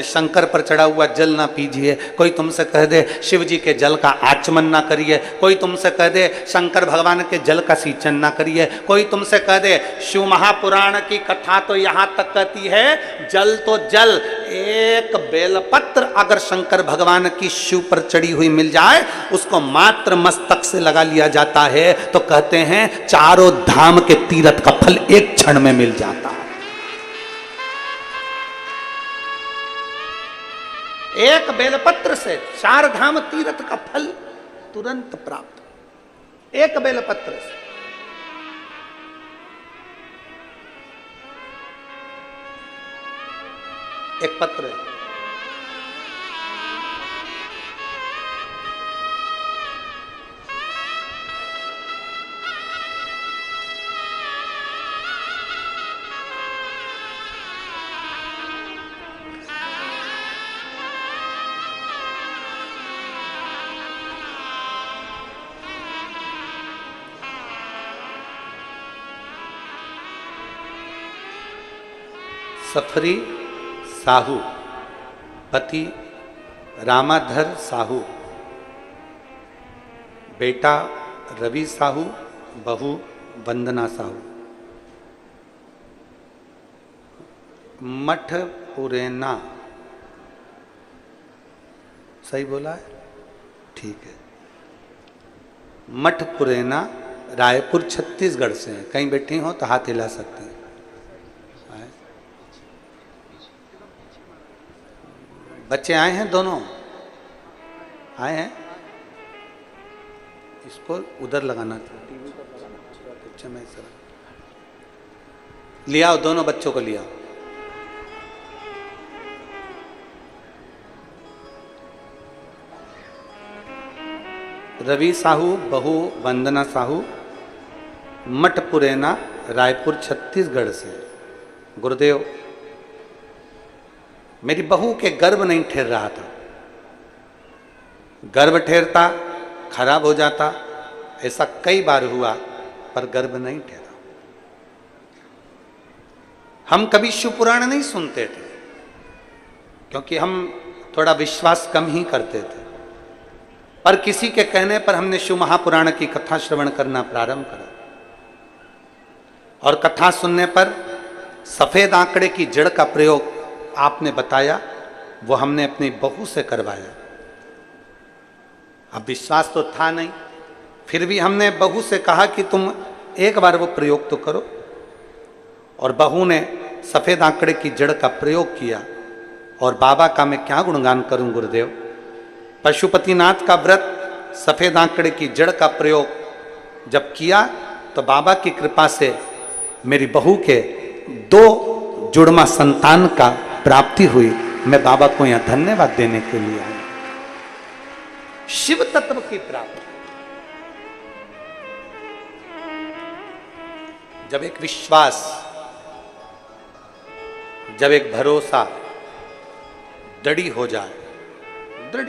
शंकर पर चढ़ा हुआ जल ना पीजिए, कोई तुमसे कह दे शिव जी के जल का आचमन ना करिए, कोई तुमसे कह दे शंकर भगवान के जल का सींचन ना करिए, कोई तुमसे कह दे शिव महापुराण की कथा तो यहाँ तक कहती है जल तो जल, एक बेलपत्र अगर शंकर भगवान की शिव पर चढ़ी हुई मिल जाए उसको मात्र मस्तक से लगा लिया जाता है तो कहते हैं चारों धाम के तीर्थ का फल एक क्षण में मिल जाता है। एक बेलपत्र से 4 धाम तीर्थ का फल तुरंत प्राप्त, एक बेलपत्र से। एक पत्र है, सफरी साहू, पति रामाधर साहू, बेटा रवि साहू, बहू वंदना साहू। मठ पुरेना, सही बोला है? ठीक है। मठ पुरेना रायपुर छत्तीसगढ़ से है। कहीं बैठी हो तो हाथ हिला सकते हैं। बच्चे आए हैं, दोनों आए हैं। इसको उधर लगाना था, टीवी पर लगाना। अच्छा मैं सर ले आओ, दोनों बच्चों को ले आओ। रवि साहू, बहू वंदना साहू, मठ पुरेना रायपुर छत्तीसगढ़ से। गुरुदेव, मेरी बहू के गर्भ नहीं ठहर रहा था, गर्भ ठहरता खराब हो जाता, ऐसा कई बार हुआ, पर गर्भ नहीं ठहरा। हम कभी शिव पुराण नहीं सुनते थे क्योंकि हम थोड़ा विश्वास कम ही करते थे, पर किसी के कहने पर हमने शिव महापुराण की कथा श्रवण करना प्रारंभ करा और कथा सुनने पर सफेद आंकड़े की जड़ का प्रयोग आपने बताया, वो हमने अपनी बहू से करवाया। अब विश्वास तो था नहीं, फिर भी हमने बहू से कहा कि तुम एक बार वो प्रयोग तो करो, और बहू ने सफेद आंकड़े की जड़ का प्रयोग किया। और बाबा का मैं क्या गुणगान करूं गुरुदेव। पशुपतिनाथ का व्रत, सफेद आंकड़े की जड़ का प्रयोग जब किया तो बाबा की कृपा से मेरी बहू के 2 जुड़वा संतान का प्राप्ति हुई। मैं बाबा को यहां धन्यवाद देने के लिए आया। शिव तत्व की प्राप्ति, जब एक विश्वास, जब एक भरोसा दृढ़ हो जाए, दृढ़,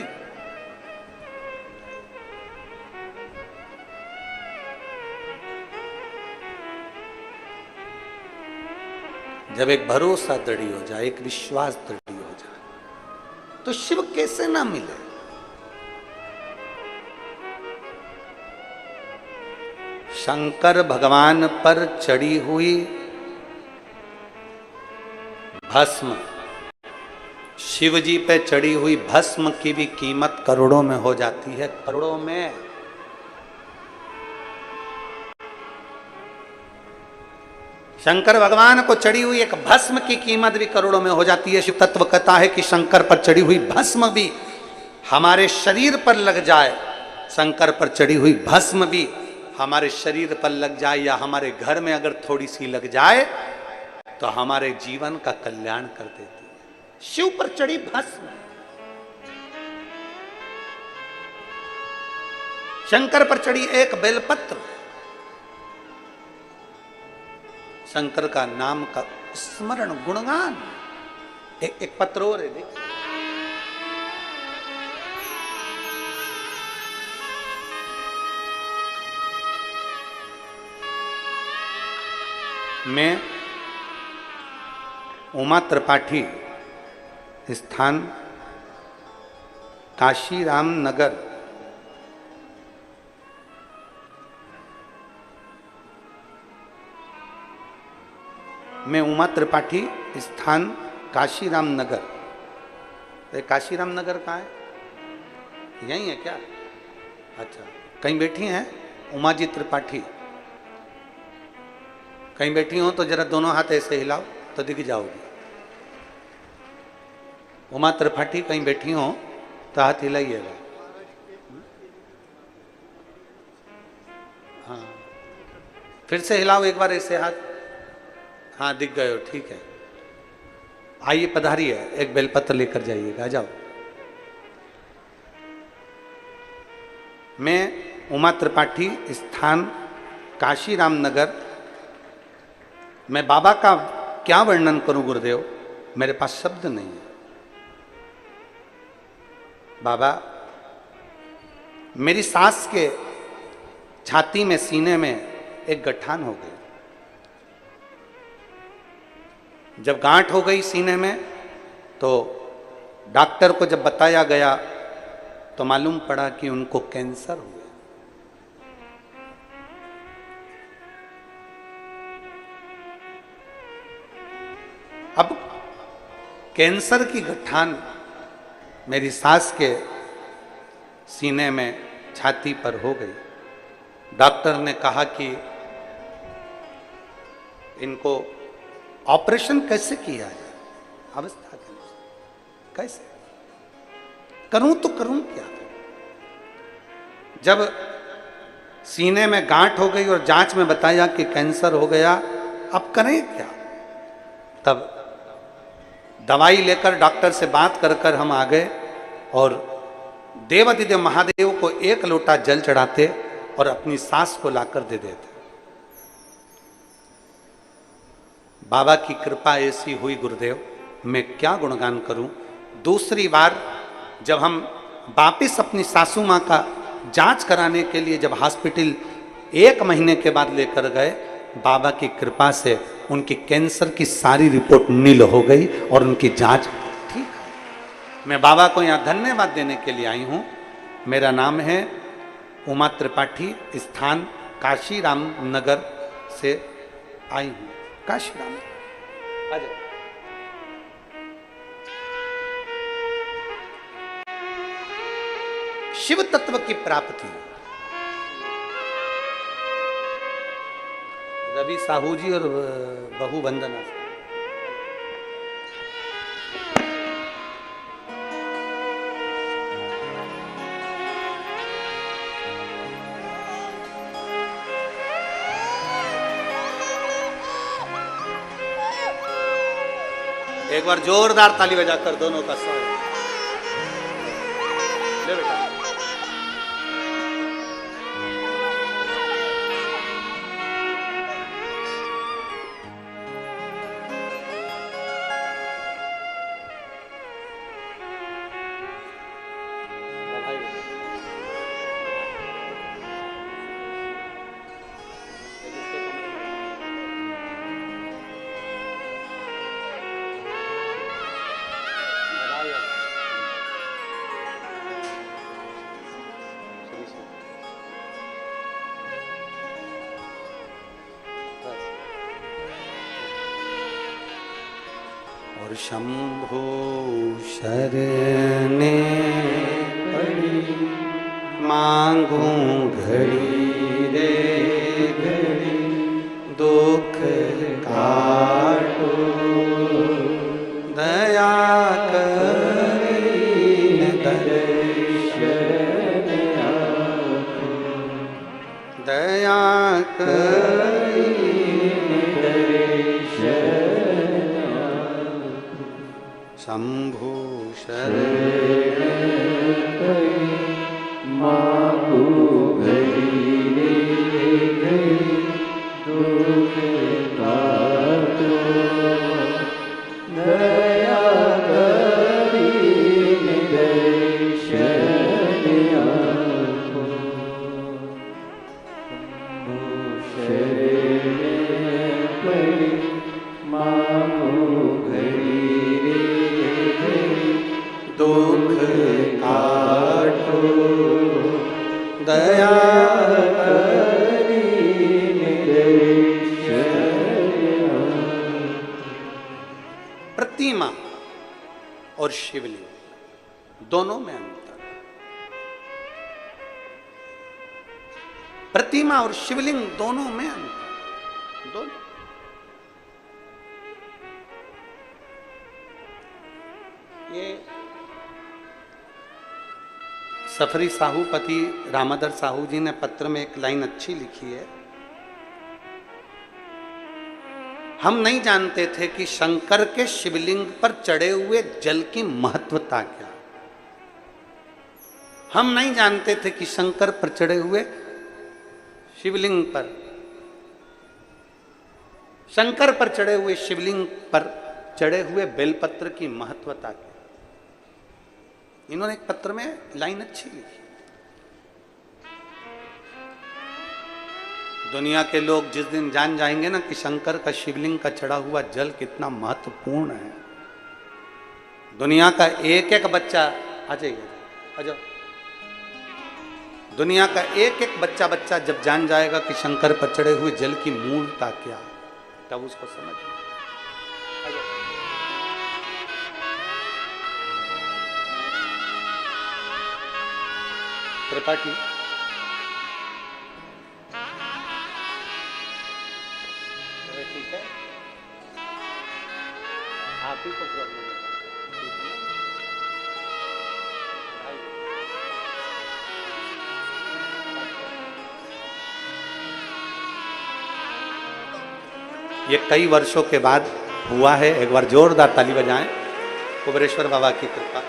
जब एक भरोसा दृढ़ हो जाए, एक विश्वास दृढ़ हो जाए, तो शिव कैसे ना मिले। शंकर भगवान पर चढ़ी हुई भस्म, शिव जी पे चढ़ी हुई भस्म की भी कीमत करोड़ों में हो जाती है, करोड़ों में। शंकर भगवान को चढ़ी हुई एक भस्म की कीमत भी करोड़ों में हो जाती है। शिव तत्व कहता है कि शंकर पर चढ़ी हुई भस्म भी हमारे शरीर पर लग जाए, शंकर पर चढ़ी हुई भस्म भी हमारे शरीर पर लग जाए या हमारे घर में अगर थोड़ी सी लग जाए तो हमारे जीवन का कल्याण कर देती है। शिव पर चढ़ी भस्म, शंकर पर चढ़ी एक बेलपत्र, शंकर का नाम का स्मरण गुणगान। एक पत्र और है, देखिए मैं उमा त्रिपाठी, स्थान काशीराम नगर। मैं उमा त्रिपाठी, स्थान काशीराम नगर। तो काशीराम नगर कहाँ है? यही है क्या? अच्छा, कहीं बैठी हैं उमा जी त्रिपाठी? कहीं बैठी हो तो जरा दोनों हाथ ऐसे हिलाओ तो दिख जाओगी। उमा त्रिपाठी कहीं बैठी हो तो हाथ हिलाइएगा। हाँ, फिर से हिलाओ एक बार ऐसे हाथ। हाँ, दिख गए हो, ठीक है। आइए, पधारिए, एक बेलपत्र लेकर जाइएगा। आ जाओ। मैं उमा त्रिपाठी, स्थान काशीराम नगर। मैं बाबा का क्या वर्णन करूं गुरुदेव, मेरे पास शब्द नहीं है। बाबा, मेरी सास के छाती में, सीने में एक गठान हो गई। जब गांठ हो गई सीने में तो डॉक्टर को जब बताया गया तो मालूम पड़ा कि उनको कैंसर हुआ। अब कैंसर की गठान मेरी सास के सीने में, छाती पर हो गई। डॉक्टर ने कहा कि इनको ऑपरेशन कैसे किया जाए, अवस्था के अनुसार कैसे करूं तो करूं क्या। जब सीने में गांठ हो गई और जांच में बताया कि कैंसर हो गया, अब करें क्या। तब दवाई लेकर डॉक्टर से बात कर हम आ गए और देवादिदेव महादेव को एक लोटा जल चढ़ाते और अपनी सास को लाकर दे देते। बाबा की कृपा ऐसी हुई गुरुदेव, मैं क्या गुणगान करूं। दूसरी बार जब हम वापिस अपनी सासू माँ का जांच कराने के लिए जब हॉस्पिटल 1 महीने के बाद लेकर गए, बाबा की कृपा से उनकी कैंसर की सारी रिपोर्ट नील हो गई और उनकी जांच ठीक है। मैं बाबा को यहाँ धन्यवाद देने के लिए आई हूँ। मेरा नाम है उमा त्रिपाठी, स्थान काशीराम नगर से आई हूँ। काशीराम आ जाओ। शिव तत्व की प्राप्ति। रवि साहू जी और बहु वंदना। एक बार जोरदार ताली बजाकर दोनों का स्वागत। ले बेटा। और शंभो शरणे पड़ी, मांगूं घड़ी रे घड़ी, दुख काटो दया करीन दर्शन आपो, दया करीन दर्शन शंभो शरण मांगू घड़ी रे घड़ी, दुख काटो दया करीन दर्शन आपो, शरण पड़ी मांगू घड़ी दया करी निदर्शया। प्रतिमा और शिवलिंग दोनों में अंतर। प्रतिमा और शिवलिंग दोनों में अंतर। दोनों ये सफरी साहूपति रामादर साहू जी ने पत्र में एक लाइन अच्छी लिखी है। हम नहीं जानते थे कि शंकर के शिवलिंग पर चढ़े हुए जल की महत्वता क्या। हम नहीं जानते थे कि शंकर पर चढ़े हुए शिवलिंग पर, शंकर पर चढ़े हुए शिवलिंग पर चढ़े हुए बेलपत्र की महत्वता क्या। इन्होंने एक पत्र में लाइन अच्छी लिखी। दुनिया के लोग जिस दिन जान जाएंगे ना कि शंकर का शिवलिंग का चढ़ा हुआ जल कितना महत्वपूर्ण है, दुनिया का एक एक बच्चा आ जाइए, आ जाओ, दुनिया का एक एक बच्चा जब जान जाएगा कि शंकर पर चढ़े हुए जल की मूलता क्या है, तब उसको समझ में आ जाओ। त्रिपाठी ठीक है, आप ही को प्रॉब्लम है, ठीक है ना? ये कई वर्षों के बाद हुआ है। एक बार जोरदार ताली बजाएं, कुबेरेश्वर बाबा की कृपा।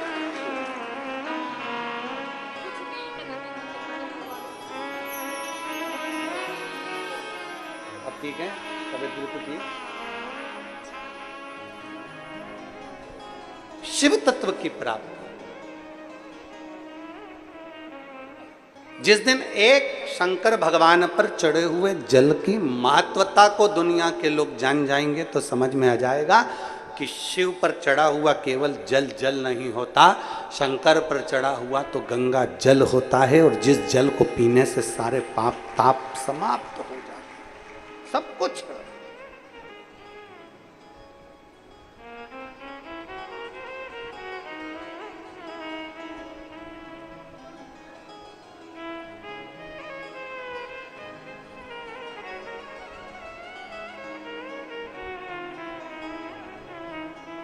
अब ठीक है, तबियत बिल्कुल ठीक। शिव तत्व की प्राप्ति जिस दिन एक शंकर भगवान पर चढ़े हुए जल की महत्वता को दुनिया के लोग जान जाएंगे तो समझ में आ जाएगा कि शिव पर चढ़ा हुआ केवल जल नहीं होता, शंकर पर चढ़ा हुआ तो गंगा जल होता है, और जिस जल को पीने से सारे पाप ताप समाप्त हो जाते, सब कुछ।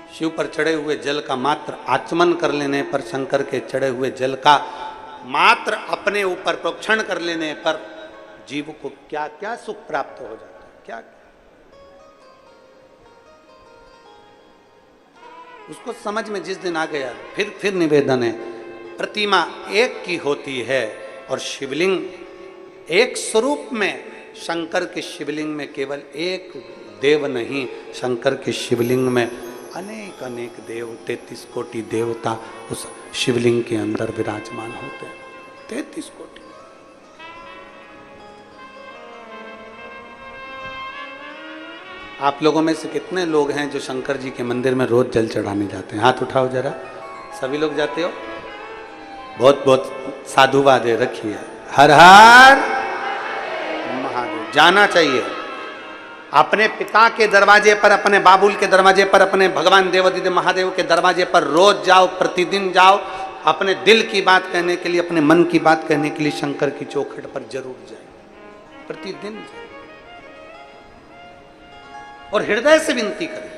शिव पर चढ़े हुए जल का मात्र आचमन कर लेने पर, शंकर के चढ़े हुए जल का मात्र अपने ऊपर प्रोक्षण कर लेने पर जीव को क्या क्या सुख प्राप्त हो जाता है, क्या उसको समझ में जिस दिन आ गया। फिर निवेदन है, प्रतिमा एक की होती है और शिवलिंग एक स्वरूप में। शंकर के शिवलिंग में केवल एक देव नहीं, शंकर के शिवलिंग में अनेक अनेक देव, 33 कोटि देवता उस शिवलिंग के अंदर विराजमान होते हैं। 33 कोटि। आप लोगों में से कितने लोग हैं जो शंकर जी के मंदिर में रोज जल चढ़ाने जाते हैं? हाथ उठाओ जरा। सभी लोग जाते हो? बहुत बहुत साधुवाद है, रखिए। हर हर महादेव। जाना चाहिए अपने पिता के दरवाजे पर, अपने बाबुल के दरवाजे पर, अपने भगवान देवादिदेव महादेव के दरवाजे पर रोज जाओ, प्रतिदिन जाओ। अपने दिल की बात कहने के लिए, अपने मन की बात कहने के लिए शंकर की चौखट पर जरूर जाए, प्रतिदिन जाए और हृदय से विनती करें।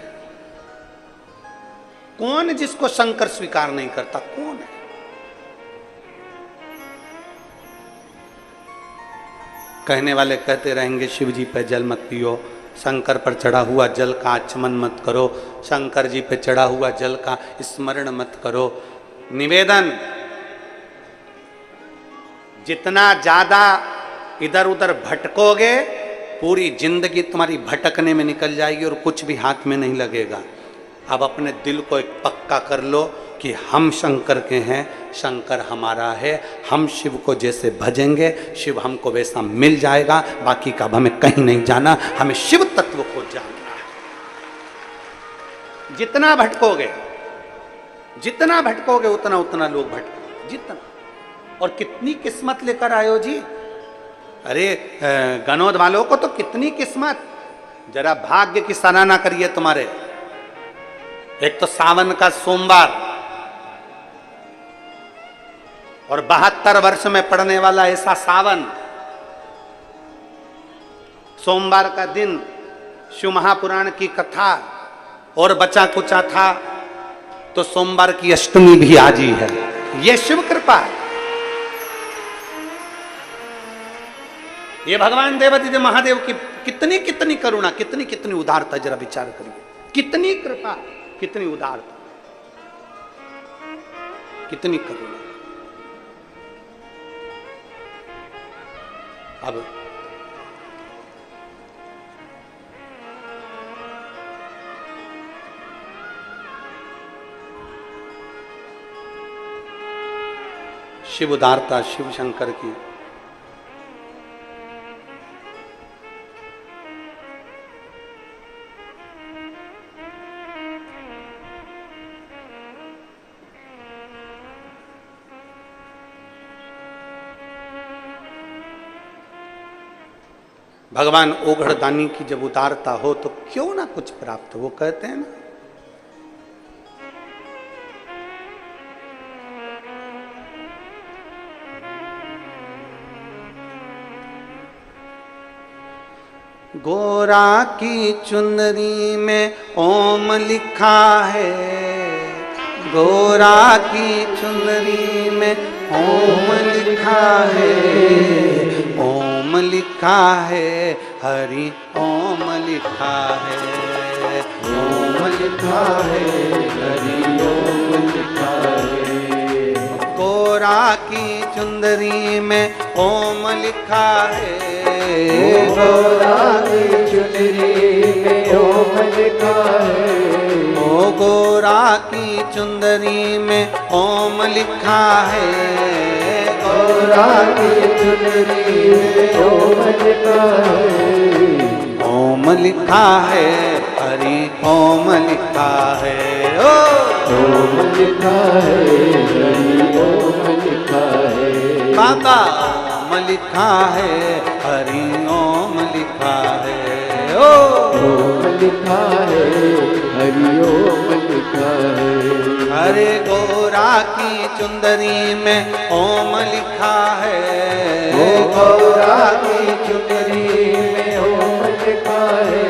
कौन जिसको शंकर स्वीकार नहीं करता? कौन है? कहने वाले कहते रहेंगे शिव जी पे जल मत पियो, शंकर पर चढ़ा हुआ जल का आचमन मत करो, शंकर जी पे चढ़ा हुआ जल का स्मरण मत करो। निवेदन, जितना ज्यादा इधर उधर भटकोगे पूरी जिंदगी तुम्हारी भटकने में निकल जाएगी और कुछ भी हाथ में नहीं लगेगा। अब अपने दिल को एक पक्का कर लो कि हम शंकर के हैं, शंकर हमारा है। हम शिव को जैसे भजेंगे शिव हमको वैसा मिल जाएगा। बाकी का अब हमें कहीं नहीं जाना, हमें शिव तत्व को जानना है। जितना भटकोगे उतना उतना लोग भटकोगे, जितना। और कितनी किस्मत लेकर आए हो जी। अरे गनौद वालों को तो कितनी किस्मत, जरा भाग्य की सराहना करिए तुम्हारे। एक तो सावन का सोमवार और 72 वर्ष में पड़ने वाला ऐसा सावन, सोमवार का दिन शिव महापुराण की कथा और बचा कुचा था तो सोमवार की अष्टमी भी आज ही है। यह शिव कृपा है, ये भगवान देवादिदेव महादेव की कितनी कितनी करुणा, कितनी कितनी उदारता, जरा विचार करिए। कितनी कृपा, कितनी उदारता, कितनी करुणा। अब शिव उदारता, शिव शंकर की भगवान ओघड़दानी की जब उदारता हो तो क्यों ना कुछ प्राप्त हो। वो कहते हैं ना, गोरा की चुनरी में ओम लिखा है, गोरा की चुनरी में ओम लिखा है, ओम लिखा है, हरि ओम लिखा है, ओम लिखा है, हरि ओम लिखा है। गोरा की चुंदरी में ओम लिखा है, गोरा की चुनरी में ओम लिखा है, ओ गोरा की चुंदरी में ओम लिखा है, गोरा की चुनरी में ओम लिखा है, ओम लिखा है, हरि ओम लिखा है, ओम लिखा है, हरि ओम लिखा है, बाबा ओम लिखा है, हरि ओम लिखा है, ओम लिखा है, हरि ओम लिखा है। अरे गोरा की चुंदरी में ओम लिखा है, गोरा की चुनरी में ओम लिखा है,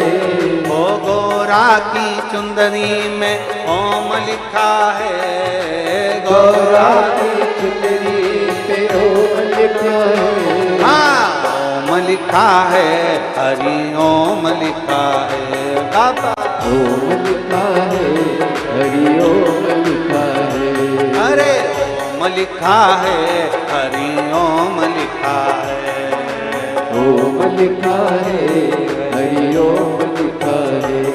ओ गोरा की चुंदरी में ओम लिखा है, गोरा की चुनरी में ओम लिखा है, हाँ ओम लिखा है, हरि ओम लिखा है, बाबा ओम लिखा है, हरि ओम लिखा है, अरे ओम लिखा है, हरि ओम लिखा है, ओम लिखा है, हरि ओम लिखा है।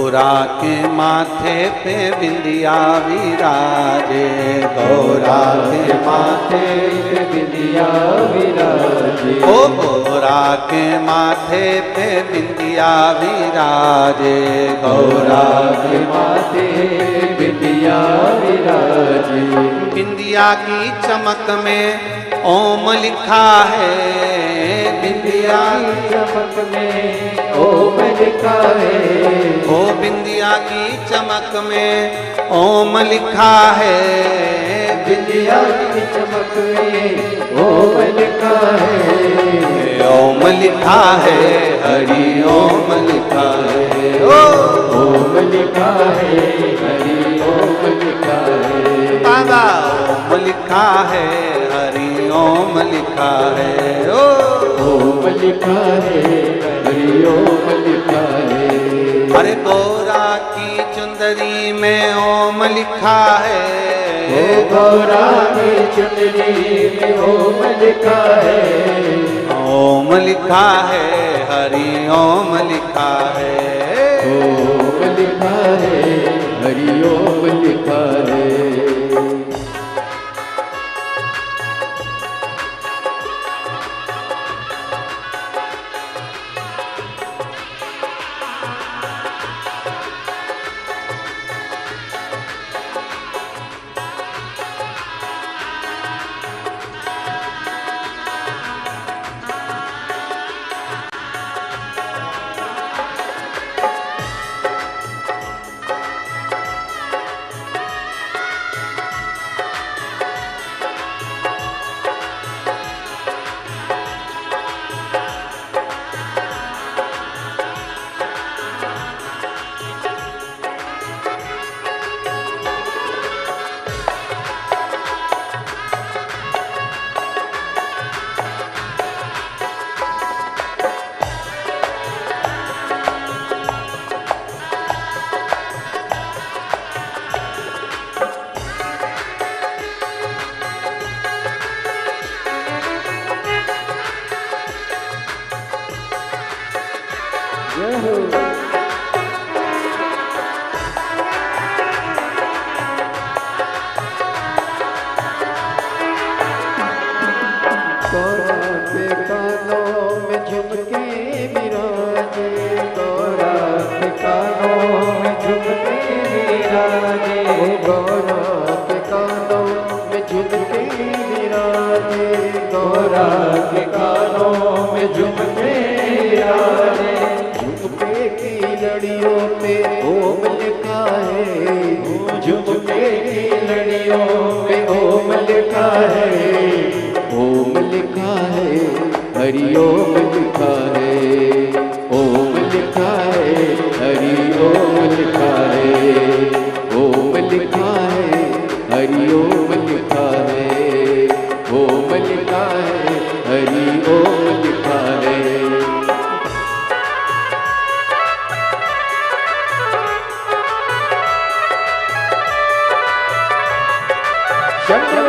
गौरा के माथे पे बिंदिया विराजे, गौरा के माथे पे बिंदिया विराजे, ओ गौरा के माथे पे बिंदिया विराजे, गौरा के माथे पे बिंदिया विराजे। बिंदिया की चमक में ओम लिखा है, बिंदिया की चमक में ओम लिखा है, ओ बिंदिया की चमक में ओम लिखा है, बिंदिया की चमक में ओम लिखा है, ओम लिखा है, हरि ओम लिखा है, ओम लिखा है, हरि ओम लिखा है, बाबा ओम लिखा है, हरि ओम लिखा है, ओम लिखा है, हरि ओम लिखा है। अरे गौरा की चुंदरी में ओम लिखा है, ओ गौरा की चुंदरी में ओम लिखा है, ओम लिखा है, हरि ओम लिखा है, ओम लिखा है, हरि ओम लिखा है। गौरा के कानों में झुमके विराजे, गौरा के कानों में झुमके विराजे, गौरा के कानों में झुमके विराजे, गौरा के कानों में झुमके विराजे। झुमके की लड़ियों पे ओम लिखा है, झुमके की लड़ियों पे ओम लिखा है, ओम लिखा है, हरि ओम लिखा है, ओम लिखा है, हरि ओम लिखा है, ओम लिखा है, हरि ओम लिखा है, ओम लिखा है, हरि ओम लिखा है। शंभो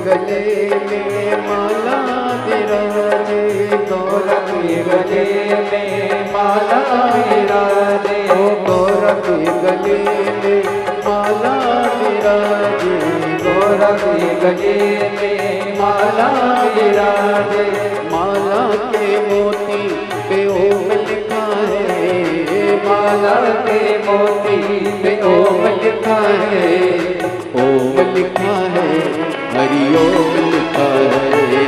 गले में माला विराजे, गौरा के गले में माला विराजे, गौरा के गले में माला विराजे, गौरा के गले में माला विराजे। माला के मोती पे ओम लिखा है, माला के मोती पे ओम लिखा है, ओम लिखा है, हरि ओम लिखा है,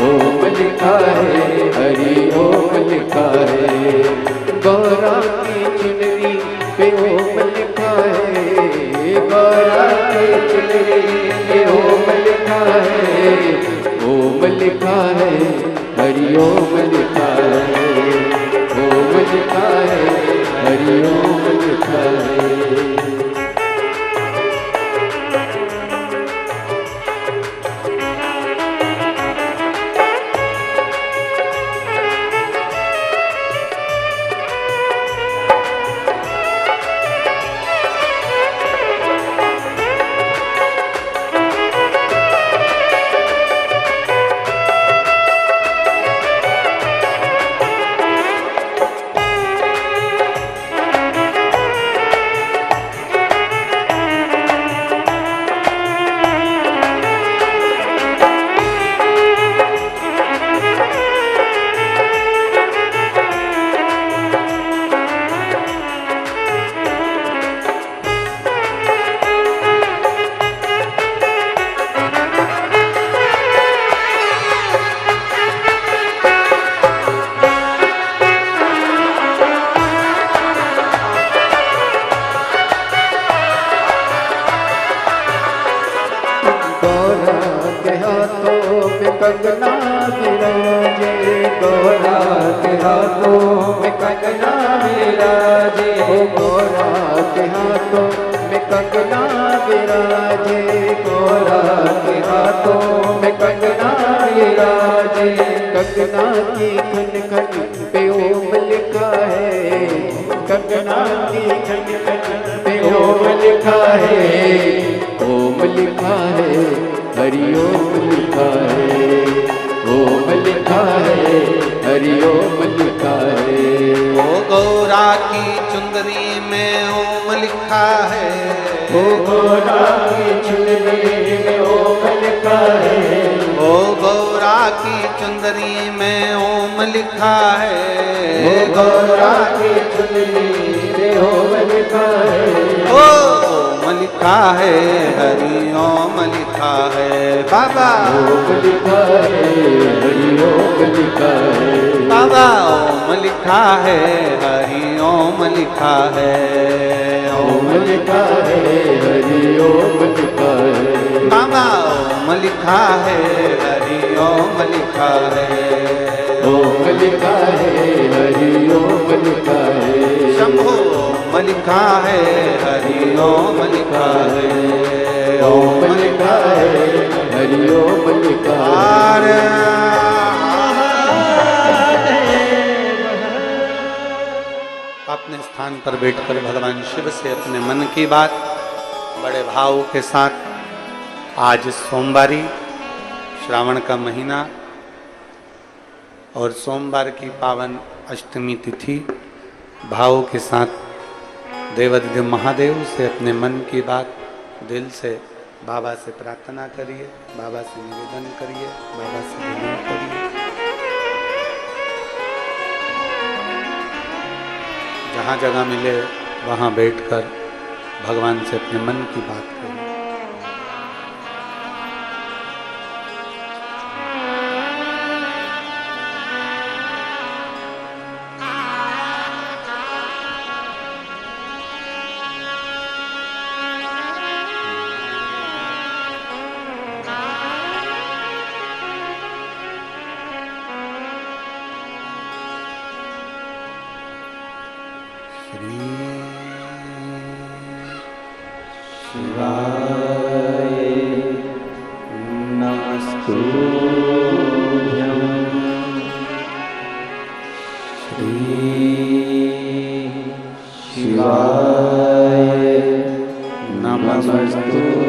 ओम लिखा है, हरि ओम लिखा है। गौरा की चुनरी पे ओम लिखा है, गौरा की चुनरी पे ओम लिखा है, ओम लिखा है, हरि ओम लिखा है, ओम लिखा है, हरि ओम लिखा है। कंगना विराजे, गौरा के हाथों में कंगना विराजे, गौरा के हाथों में कंगना विराजे, गौरा के हाथों में कंगना विराजे। कंगना की खन खन पे ओम लिखा है, कंगना की खन खन पे ओम लिखा है, ओम लिखा है, हरि ओम लिखा है, ओम लिखा है, हरि ओम लिखा है। ओ गौरा की चुंदरी में ओम लिखा है, ओ गौरा की चुनरी में ओम लिखा है, ओ गौरा की चुंदरी में ओम लिखा है, ओ गौरा की चुनरी में ओम लिखा है, ओ ओम लिखा है, हरि ओम लिखा है। बाबा ओम लिखा है, हरि ओम लिखा है, बाबा ओम लिखा है, हरि ओम लिखा है, ओम लिखा है, हरि ओम लिखा है, बाबा ओम लिखा है, हरि ओम लिखा है, ओम लिखा है, हरि ओम लिखा है, शंभो ओम लिखा है, हरि ओम लिखा है, ओम लिखा है, हरि ओम लिखा है। अपने स्थान पर बैठकर भगवान शिव से अपने मन की बात बड़े भाव के साथ, आज सोमवारी श्रावण का महीना और सोमवार की पावन अष्टमी तिथि, भाव के साथ देवाधिदेव महादेव से अपने मन की बात दिल से बाबा से प्रार्थना करिए, बाबा से निवेदन करिए, बाबा से विनय करिए। जहाँ जगह मिले वहाँ बैठकर भगवान से अपने मन की बात करिए। शिवाय नमस्तुभ्यं श्री शिवाय नमस्तुभ्यं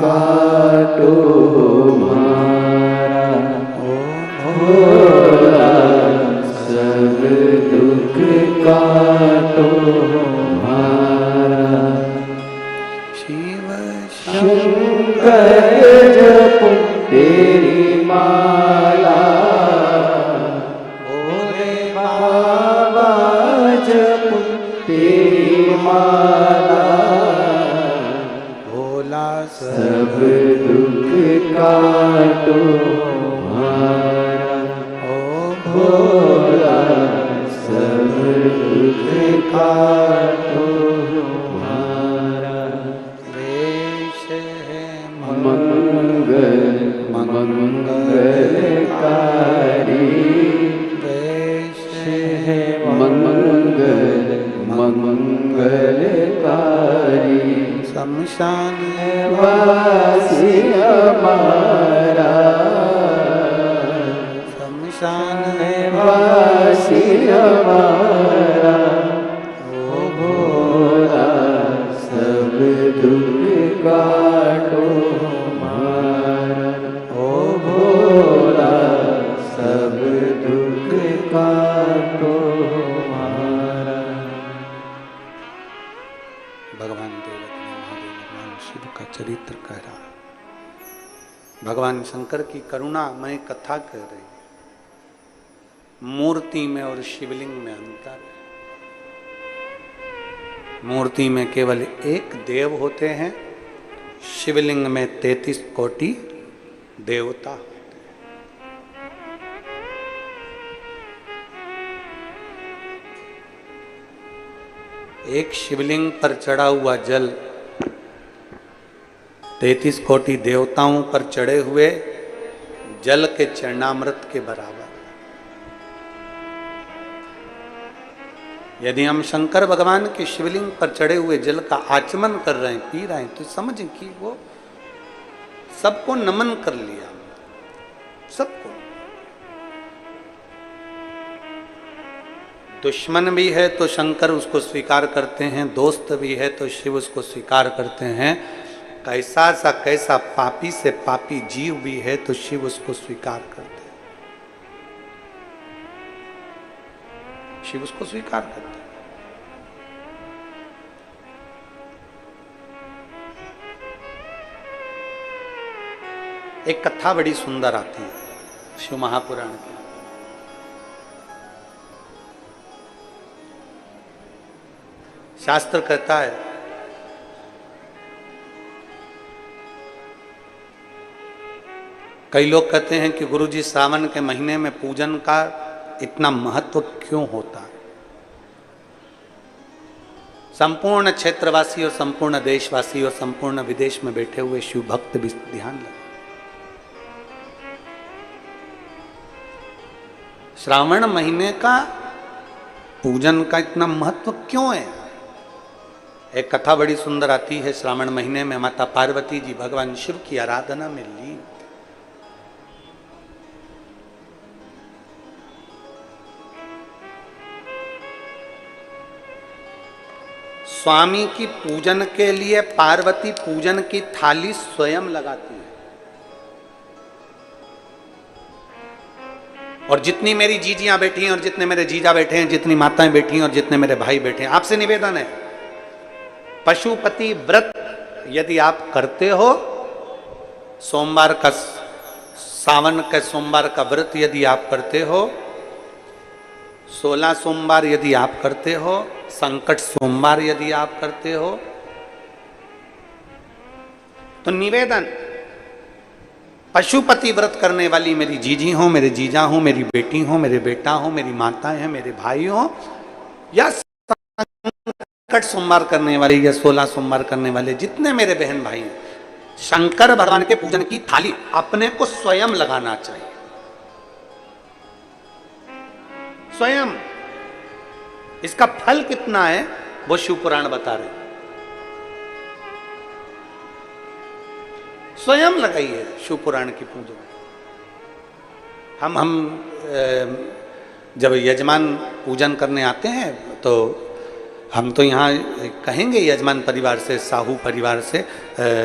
काटो हमारा, भोला सब दुख काटो हमारा। शिव शंकर जपो तेरी माला, भोले बाबा जपो तेरी माला, भोला सब दुख काटो हमारा, ओ भोला सब दुख काटो हमारा। वेश है मंगल मंगलकारी, वेश है मंगल मंगलकारी। शमशान वासी हमारा, शमशान वासी हमारा, ओ भोला सब दुख काटो हमारा, ओ भोला सब दुख काटो हमारा। भगवान देव अपने महादेव भगवान शिव का चरित्र कह रहा है। भगवान शंकर की करुणा मैं कथा कह रही। मूर्ति में और शिवलिंग में अंतर है। मूर्ति में केवल एक देव होते हैं, शिवलिंग में 33 कोटि देवता होते हैं। एक शिवलिंग पर चढ़ा हुआ जल 33 कोटि देवताओं पर चढ़े हुए जल के चरणामृत के बराबर। यदि हम शंकर भगवान के शिवलिंग पर चढ़े हुए जल का आचमन कर रहे हैं, पी रहे हैं, तो समझें कि वो सबको नमन कर लिया, सबको। दुश्मन भी है तो शंकर उसको स्वीकार करते हैं, दोस्त भी है तो शिव उसको स्वीकार करते हैं। कैसा सा कैसा पापी से पापी जीव भी है तो शिव उसको स्वीकार करते हैं, शिव उसको स्वीकार करते हैं। एक कथा बड़ी सुंदर आती है शिव महापुराण की। शास्त्र कहता है कई लोग कहते हैं कि गुरुजी श्रावण के महीने में पूजन का इतना महत्व क्यों होता है। संपूर्ण क्षेत्रवासी और संपूर्ण देशवासी और संपूर्ण विदेश में बैठे हुए शिव भक्त भी ध्यान लगे। श्रावण महीने का पूजन का इतना महत्व क्यों है। एक कथा बड़ी सुंदर आती है। श्रावण महीने में माता पार्वती जी भगवान शिव की आराधना में लीन। स्वामी की पूजन के लिए पार्वती पूजन की थाली स्वयं लगाती है। और जितनी मेरी जीजियां बैठी हैं और जितने मेरे जीजा बैठे हैं, जितनी माताएं बैठी हैं और जितने मेरे भाई बैठे हैं, आपसे निवेदन है, पशुपति व्रत यदि आप करते हो, सोमवार का, सावन के सोमवार का व्रत यदि आप करते हो, 16 सोमवार यदि आप करते हो, संकट सोमवार यदि आप करते हो, तो निवेदन, पशुपति व्रत करने वाली मेरी जीजी हो, मेरे जीजा हो, मेरी बेटी हो, मेरे बेटा हो, मेरी माताएं हैं, मेरे भाई हो, या संकट सोमवार करने वाले या 16 सोमवार करने वाले जितने मेरे बहन भाई हैं, शंकर भगवान के पूजन की थाली अपने को स्वयं लगाना चाहिए। स्वयं। इसका फल कितना है वो शिव पुराण बता रहे। स्वयं लगाइए शिव पुराण की पूजन। हम जब यजमान पूजन करने आते हैं तो हम तो यहाँ कहेंगे यजमान परिवार से, साहू परिवार से,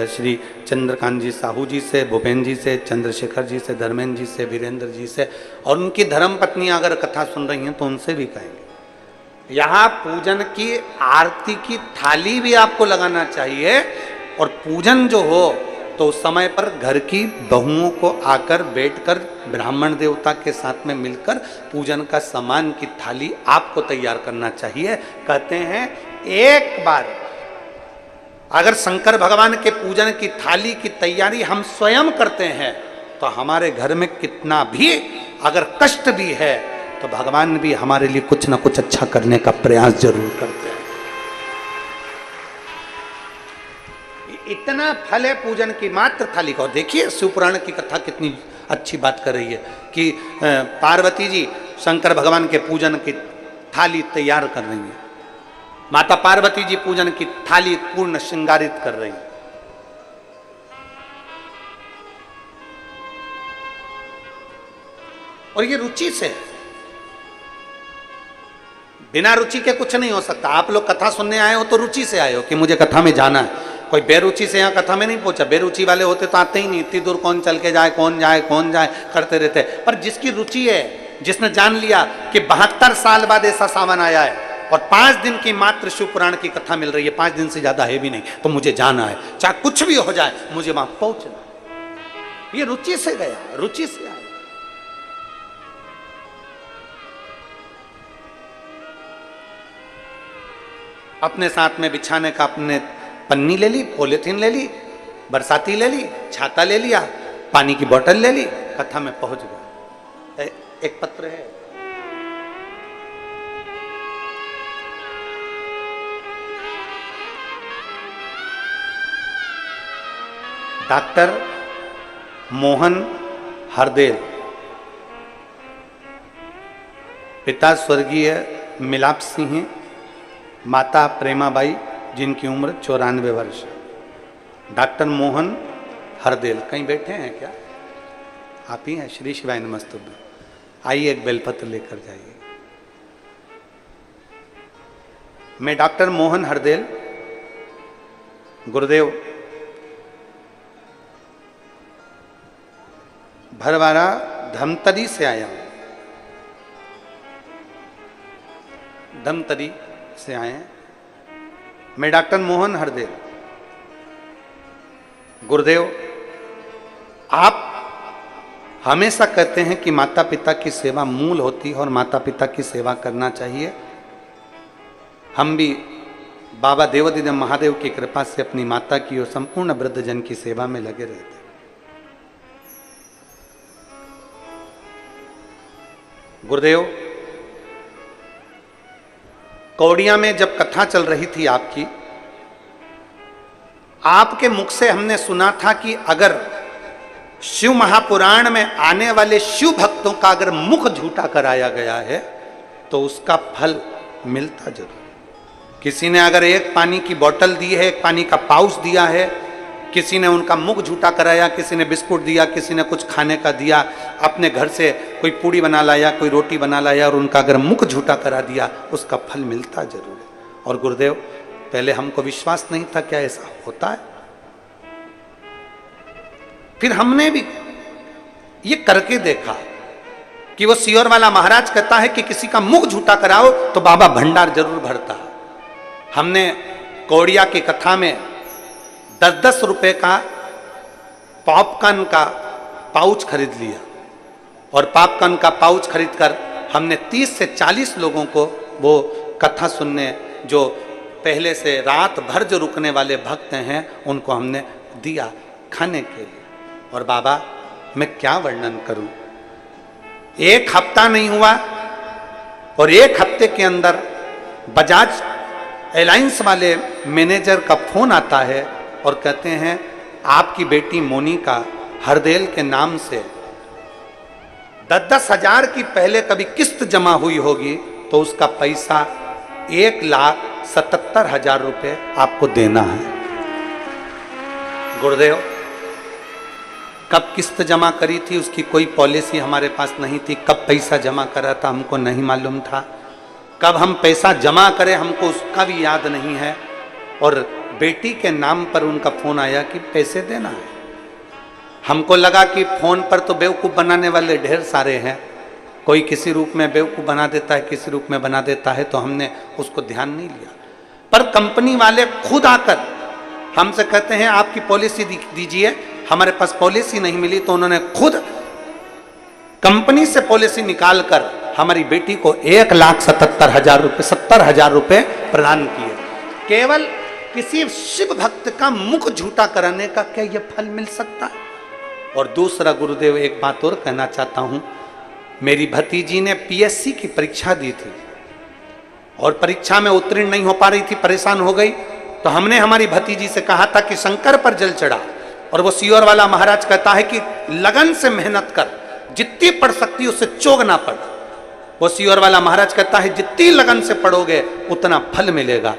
श्री चंद्रकांत जी साहू जी से, भूपेन जी से, चंद्रशेखर जी से, धर्मेंद्र जी से, वीरेंद्र जी से, और उनकी धर्म पत्नी अगर कथा सुन रही हैं तो उनसे भी कहेंगे। यहाँ पूजन की आरती की थाली भी आपको लगाना चाहिए, और पूजन जो हो तो उस समय पर घर की बहुओं को आकर बैठकर ब्राह्मण देवता के साथ में मिलकर पूजन का सामान की थाली आपको तैयार करना चाहिए। कहते हैं एक बार अगर शंकर भगवान के पूजन की थाली की तैयारी हम स्वयं करते हैं तो हमारे घर में कितना भी अगर कष्ट भी है तो भगवान भी हमारे लिए कुछ ना कुछ अच्छा करने का प्रयास जरूर करते हैं। इतना फल है पूजन की मात्र थाली का। और देखिए शिवपुराण की कथा कितनी अच्छी बात कर रही है कि पार्वती जी शंकर भगवान के पूजन की थाली तैयार कर रही है। माता पार्वती जी पूजन की थाली पूर्ण श्रृंगारित कर रही है। और ये रुचि से, बिना रुचि के कुछ नहीं हो सकता। आप लोग कथा सुनने आए हो तो रुचि से आए हो कि मुझे कथा में जाना है। कोई बेरुचि से यहाँ कथा में नहीं पहुंचा। बेरुचि वाले होते तो आते ही नहीं, इतनी दूर कौन चल के जाए, कौन जाए करते रहते। पर जिसकी रुचि है, जिसने जान लिया कि 72 साल बाद ऐसा सावन आया है और 5 दिन की मात्र शिव पुराण की कथा मिल रही है, 5 दिन से ज्यादा है भी नहीं, तो मुझे जाना है, चाहे कुछ भी हो जाए मुझे वहां पहुंचना। ये रुचि से गया, रुचि से आया। अपने साथ में बिछाने का अपने पन्नी ले ली, पॉलिथीन ले ली, बरसाती ले ली, छाता ले लिया, पानी की बोतल ले ली, कथा में पहुंच गए। एक पत्र है, डॉक्टर मोहन हरदेल, पिता स्वर्गीय मिलाप सिंह, माता प्रेमाबाई जिनकी उम्र 94 वर्ष। डॉक्टर मोहन हरदेल कहीं बैठे हैं क्या? आप ही हैं? श्री शिवाय नमस्तुभ्यं। आइए एक बेलपत्र लेकर जाइए। मैं डॉक्टर मोहन हरदेल गुरुदेव भरवाड़ा धमतरी से आया हूं। धमतरी से आए हैं। मैं डॉक्टर मोहन हरदेल। गुरुदेव, आप हमेशा कहते हैं कि माता पिता की सेवा मूल होती है और माता पिता की सेवा करना चाहिए। हम भी बाबा देवादिदेव महादेव की कृपा से अपनी माता की और संपूर्ण वृद्धजन की सेवा में लगे रहते। गुरुदेव, कौड़िया में जब कथा चल रही थी आपकी, आपके मुख से हमने सुना था कि अगर शिव महापुराण में आने वाले शिव भक्तों का अगर मुख झूठा कराया गया है तो उसका फल मिलता जरूर। किसी ने अगर एक पानी की बोतल दी है, एक पानी का पाउच दिया है, किसी ने उनका मुख झूठा कराया, किसी ने बिस्कुट दिया, किसी ने कुछ खाने का दिया, अपने घर से कोई पूड़ी बना लाया, कोई रोटी बना लाया और उनका अगर मुख झूठा करा दिया, उसका फल मिलता जरूर है। और गुरुदेव, पहले हमको विश्वास नहीं था क्या ऐसा होता है। फिर हमने भी ये करके देखा कि वो सियोर वाला महाराज कहता है कि किसी का मुख झूठा कराओ तो बाबा भंडार जरूर भरता है। हमने कौड़िया की कथा में 10-10 रुपए का पॉपकॉर्न का पाउच खरीद लिया और पॉपकॉर्न का पाउच खरीदकर हमने 30 से 40 लोगों को वो कथा सुनने, जो पहले से रात भर जो रुकने वाले भक्त हैं, उनको हमने दिया खाने के लिए। और बाबा, मैं क्या वर्णन करूं, एक हफ्ता नहीं हुआ और एक हफ्ते के अंदर बजाज एलायंस वाले मैनेजर का फोन आता है और कहते हैं आपकी बेटी मोनिका हरदेल के नाम से 10-10 हजार की पहले कभी किस्त जमा हुई होगी तो उसका पैसा 1,77,000 रुपये आपको देना है। गुरुदेव, कब किस्त जमा करी थी उसकी कोई पॉलिसी हमारे पास नहीं थी, कब पैसा जमा करा था हमको नहीं मालूम था। कब हम पैसा जमा करें हमको उसका भी याद नहीं है। और बेटी के नाम पर उनका फोन आया कि पैसे देना है। हमको लगा कि फोन पर तो बेवकूफ़ बनाने वाले ढेर सारे हैं, कोई किसी रूप में बेवकूफ़ बना देता है, किसी रूप में बना देता है, तो हमने उसको ध्यान नहीं लिया। पर कंपनी वाले खुद आकर हमसे कहते हैं आपकी पॉलिसी दीजिए। हमारे पास पॉलिसी नहीं मिली तो उन्होंने खुद कंपनी से पॉलिसी निकालकर हमारी बेटी को 1,77,000 रुपये 70,000 रुपये प्रदान किए। केवल किसी शिव भक्त का मुख झूठा कराने का क्या यह फल मिल सकता है? और दूसरा गुरुदेव एक बात और कहना चाहता हूं, मेरी भतीजी ने पीएससी की परीक्षा दी थी और परीक्षा में उत्तीर्ण नहीं हो पा रही थी, परेशान हो गई। तो हमने हमारी भतीजी से कहा था कि शंकर पर जल चढ़ा, और वो सीहोर वाला महाराज कहता है कि लगन से मेहनत कर, जितनी पढ़ सकती उससे चोग ना पढ़। वो सीहोर वाला महाराज कहता है जितनी लगन से पढ़ोगे उतना फल मिलेगा।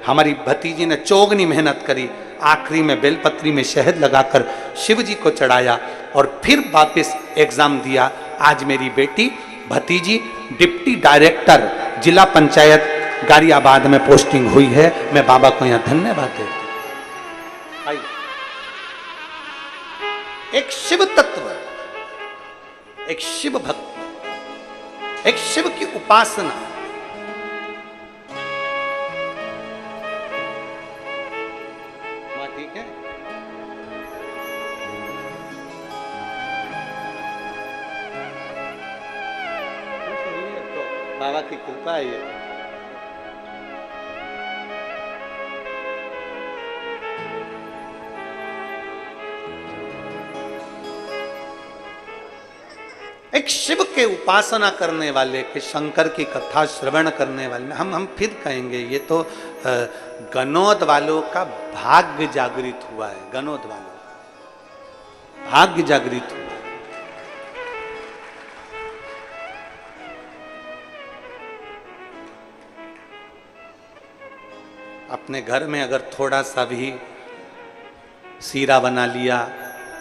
हमारी भतीजी ने चौगनी मेहनत करी, आखिरी में बेलपत्री में शहद लगाकर शिव जी को चढ़ाया और फिर वापस एग्जाम दिया। आज मेरी बेटी भतीजी डिप्टी डायरेक्टर जिला पंचायत गारियाबाद में पोस्टिंग हुई है। मैं बाबा को यहाँ धन्यवाद देता हूं। एक शिव तत्व, एक शिव भक्त, एक शिव की उपासना, ठीक है। तो बाबा की कृपा है ये। एक शिव के उपासना करने वाले, के शंकर की कथा श्रवण करने वाले, हम फिर कहेंगे ये तो गनौद वालों का भाग्य जागृत हुआ है। गनौद वालों का भाग्य जागृत हुआ। अपने घर में अगर थोड़ा सा भी सीरा बना लिया,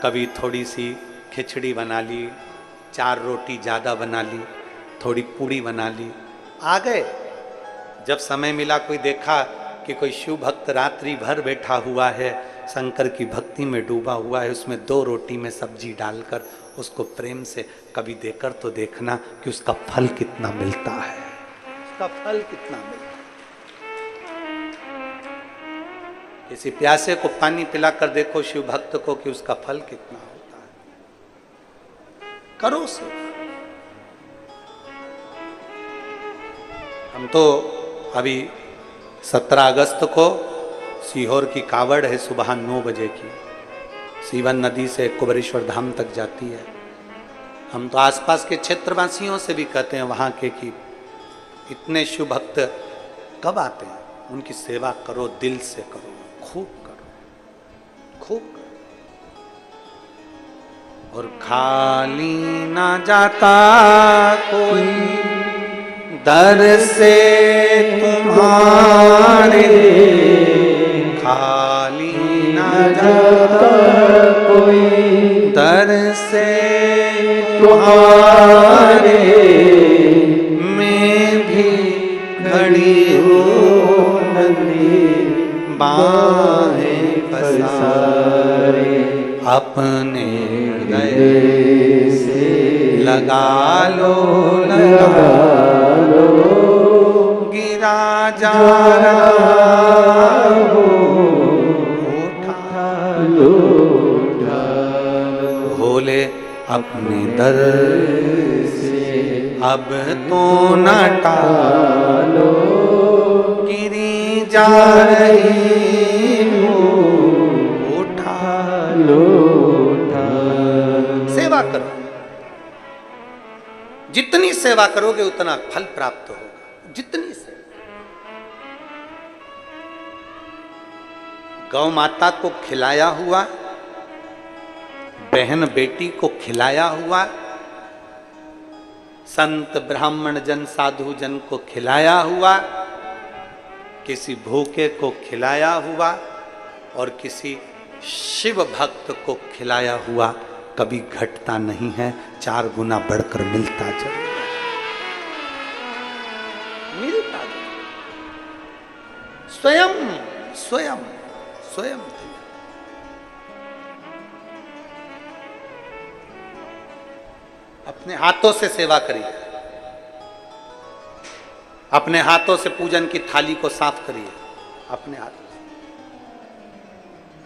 कभी थोड़ी सी खिचड़ी बना ली, 4 रोटी ज़्यादा बना ली, थोड़ी पूड़ी बना ली, आ गए। जब समय मिला, कोई देखा कि कोई शिव भक्त रात्रि भर बैठा हुआ है, शंकर की भक्ति में डूबा हुआ है, उसमें 2 रोटी में सब्जी डालकर उसको प्रेम से कभी देकर तो देखना कि उसका फल कितना मिलता है, उसका फल कितना मिलता है। किसी प्यासे को पानी पिलाकर देखो शिव भक्त को कि उसका फल कितना होता है। करो से। हम तो अभी 17 अगस्त को सीहोर की कावड़ है सुबह 9 बजे की, सीवन नदी से कुबरेश्वर धाम तक जाती है। हम तो आसपास के क्षेत्रवासियों से भी कहते हैं वहाँ के कि इतने शिव भक्त कब आते हैं, उनकी सेवा करो, दिल से करो, खूब करो, खूब करो। और खाली ना जाता कोई दर से तुम्हारे, खाली ना जाता कोई दर से तुम्हारे, मैं भी खड़ी हूँ नंदी बाहें पसारे, अपने हृदय से लगा लो, लगा लो, गिरा जा रहा हो, उठा लो, उठा लो, भोले अपने दर से अब तो न टालो, गिरी जा रही हो, उठा लो, उठा लो। सेवा करो, जितनी सेवा करोगे उतना फल प्राप्त होगा। जितनी सेवा, गौ माता को खिलाया हुआ, बहन बेटी को खिलाया हुआ, संत ब्राह्मण जन साधु जन को खिलाया हुआ, किसी भूखे को खिलाया हुआ और किसी शिव भक्त को खिलाया हुआ कभी घटता नहीं है, 4 गुना बढ़कर मिलता जरूर मिलता। स्वयं स्वयं स्वयं अपने हाथों से सेवा करिए, अपने हाथों से पूजन की थाली को साफ करिए, अपने हाथों से।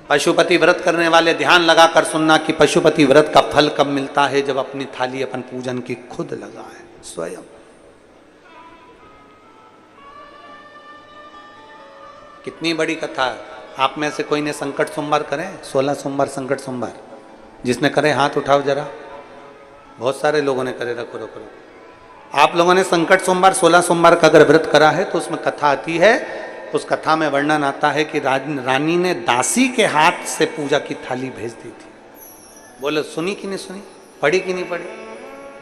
पशुपति व्रत करने वाले ध्यान लगाकर सुनना कि पशुपति व्रत का फल कब मिलता है, जब अपनी थाली अपन पूजन की खुद लगाए स्वयं। कितनी बड़ी कथा है। आप में से कोई ने संकट सोमवार करें? 16 सोमवार संकट सोमवार जिसने करे हाथ उठाओ जरा। बहुत सारे लोगों ने करे, रखो रखो रखो। आप लोगों ने संकट सोमवार 16 सोमवार का अगर व्रत करा है तो उसमें कथा आती है। उस कथा में वर्णन आता है कि रानी ने दासी के हाथ से पूजा की थाली भेज दी थी। बोलो सुनी कि नहीं सुनी, पढ़ी कि नहीं पढ़ी?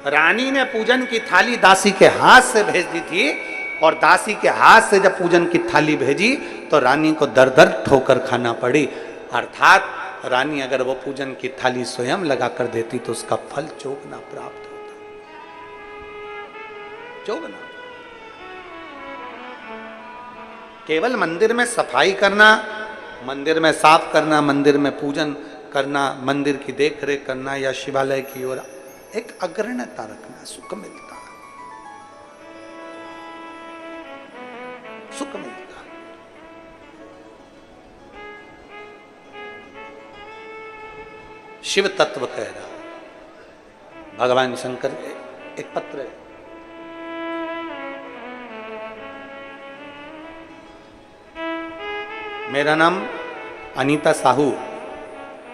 रानी ने पूजन की थाली दासी के हाथ से भेज दी थी, और दासी के हाथ से जब पूजन की थाली भेजी तो रानी को दर दर ठोकर खाना पड़ी। अर्थात रानी अगर वो पूजन की थाली स्वयं लगा कर देती तो उसका फल चौगुना प्राप्त होता, चौगुना। केवल मंदिर में सफाई करना, मंदिर में साफ करना, मंदिर में पूजन करना, मंदिर की देखरेख करना या शिवालय की ओर एक अग्रण्यता रखना सुख मिलता है, सुख मिलता है। शिव तत्व कह रहा है भगवान शंकर के एक पत्र है। मेरा नाम अनीता साहू,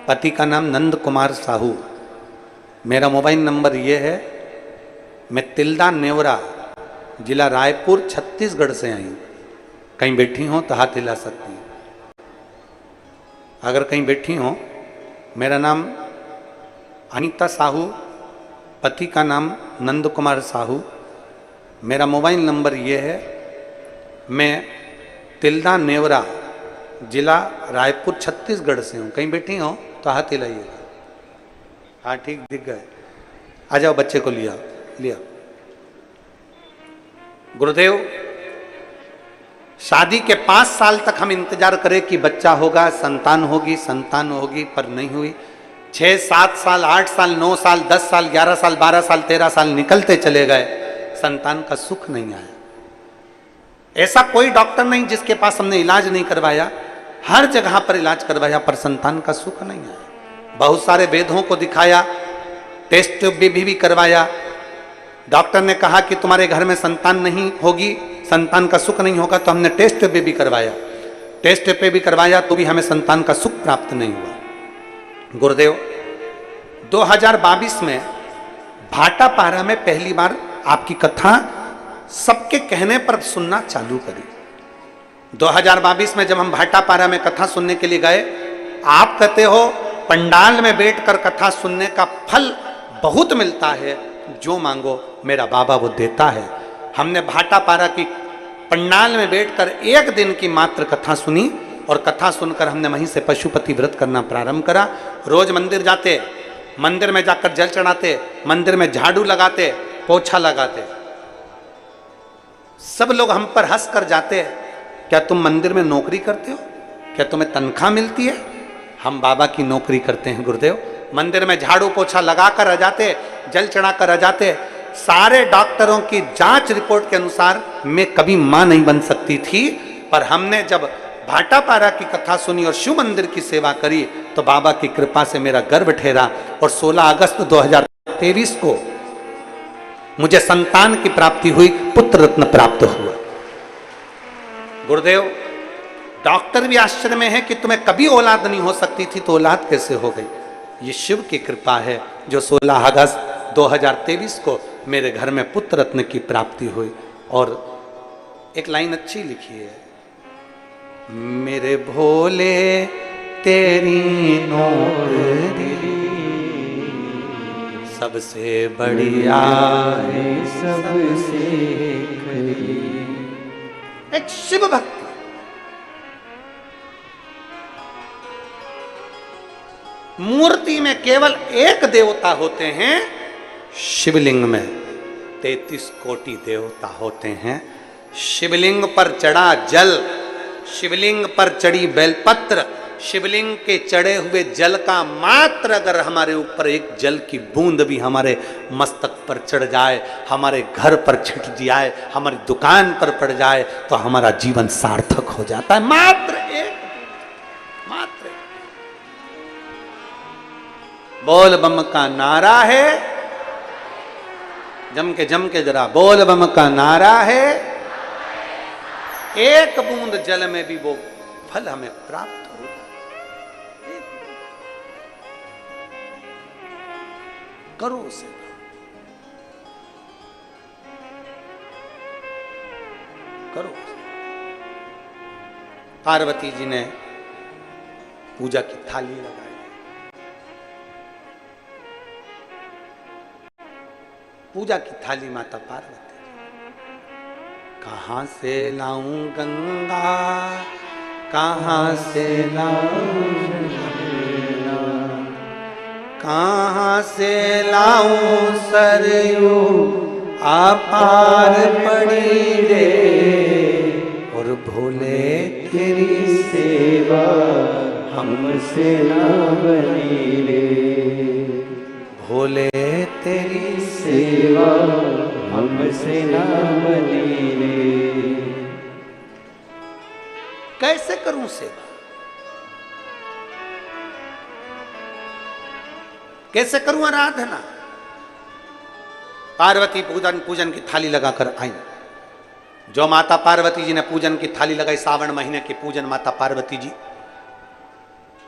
पति का नाम नंद कुमार साहू, मेरा मोबाइल नंबर ये है। मैं तिल्दा नेवरा, जिला रायपुर, छत्तीसगढ़ से आई हूँ। कहीं बैठी हो तो हाथ हिला सकती हैं। अगर कहीं बैठी हो, मेरा नाम अनीता साहू, पति का नाम नंद कुमार साहू, मेरा मोबाइल नंबर ये है। मैं तिल्दा नेवरा, जिला रायपुर, छत्तीसगढ़ से हूँ। कहीं बैठी हो तो हाथ हिलाइएगा। हाँ ठीक, दिख गए। आ जाओ, बच्चे को लिया लिया। गुरुदेव, शादी के 5 साल तक हम इंतजार करें कि बच्चा होगा, संतान होगी, संतान होगी, पर नहीं हुई। 6, 7 साल, 8 साल, 9 साल, 10 साल, 11 साल, 12 साल, 13 साल निकलते चले गए, संतान का सुख नहीं आया। ऐसा कोई डॉक्टर नहीं जिसके पास हमने इलाज नहीं करवाया, हर जगह पर इलाज करवाया, पर संतान का सुख नहीं आया। बहुत सारे वेदों को दिखाया, टेस्ट भी करवाया। डॉक्टर ने कहा कि तुम्हारे घर में संतान नहीं होगी, संतान का सुख नहीं होगा, तो हमने टेस्ट भी करवाया, टेस्ट पे भी करवाया, तो भी हमें संतान का सुख प्राप्त नहीं हुआ। गुरुदेव, 2022 में भाटापारा में पहली बार आपकी कथा सबके कहने पर सुनना चालू करी। 2022 में जब हम भाटापारा में कथा सुनने के लिए गए, आप कहते हो पंडाल में बैठकर कथा सुनने का फल बहुत मिलता है, जो मांगो मेरा बाबा वो देता है। हमने भाटापारा की पंडाल में बैठकर 1 दिन की मात्र कथा सुनी, और कथा सुनकर हमने वहीं से पशुपति व्रत करना प्रारंभ करा। रोज मंदिर जाते, मंदिर में जाकर जल चढ़ाते, मंदिर में झाड़ू लगाते, पोछा लगाते। सब लोग हम पर हंस कर जाते, क्या तुम मंदिर में नौकरी करते हो? क्या तुम्हें तनख्वाह मिलती है? हम बाबा की नौकरी करते हैं गुरुदेव। मंदिर में झाड़ू पोछा लगाकर आ जाते, जल चढ़ाकर आ जाते। सारे डॉक्टरों की जांच रिपोर्ट के अनुसार मैं कभी मां नहीं बन सकती थी, पर हमने जब भाटापारा की कथा सुनी और शिव मंदिर की सेवा करी तो बाबा की कृपा से मेरा गर्भ ठहरा, और 16 अगस्त 2023 को मुझे संतान की प्राप्ति हुई, पुत्र रत्न प्राप्त हुआ। गुरुदेव, डॉक्टर भी आश्चर्य में है कि तुम्हें कभी औलाद नहीं हो सकती थी, तो औलाद कैसे हो गई? ये शिव की कृपा है जो 16 अगस्त 2023 को मेरे घर में पुत्र रत्न की प्राप्ति हुई। और एक लाइन अच्छी लिखी है, मेरे भोले तेरी नौकरी सबसे बढ़िया है, सबसे खरी। एक शिव भक्ति। मूर्ति में केवल एक देवता होते हैं, शिवलिंग में 33 कोटि देवता होते हैं। शिवलिंग पर चढ़ा जल शिवलिंग पर चढ़ी बेलपत्र, शिवलिंग के चढ़े हुए जल का मात्र अगर हमारे ऊपर एक जल की बूंद भी हमारे मस्तक पर चढ़ जाए, हमारे घर पर छिट जाए, हमारी दुकान पर पड़ जाए, तो हमारा जीवन सार्थक हो जाता है। मात्र एक। बोल बम का नारा है, जम के जरा बोल बम का नारा है। एक बूंद जल में भी वो फल हमें प्राप्त हो जाए। करो उसे। करो। पार्वती जी ने पूजा की थाली लगाई। पूजा की थाली माता पार्वती। कहाँ से लाऊं गंगा, कहाँ से लाऊं, कहाँ से लाऊं सरयू अपार पड़ी रे, और भोले तेरी सेवा हमसे ना बनी रे, भोले तेरी सेवा हमसे ना बनी रे। कैसे करूं सेवा, कैसे करूं आराधना? पार्वती पूजन की थाली लगाकर आई। जो माता पार्वती जी ने पूजन की थाली लगाई, सावन महीने की पूजन माता पार्वती जी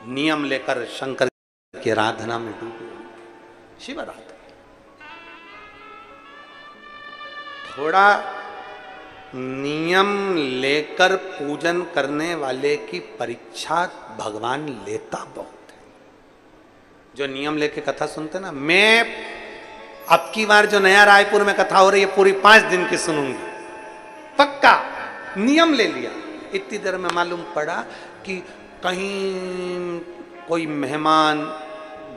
नियम लेकर शंकर की आराधना में डूबी। शिवरात्रि थोड़ा नियम लेकर पूजन करने वाले की परीक्षा भगवान लेता बहुत है। जो नियम लेके कथा सुनते ना, मैं अब की बार जो नया रायपुर में कथा हो रही है पूरी 5 दिन की सुनूंगी, पक्का नियम ले लिया। इतनी देर में मालूम पड़ा कि कहीं कोई मेहमान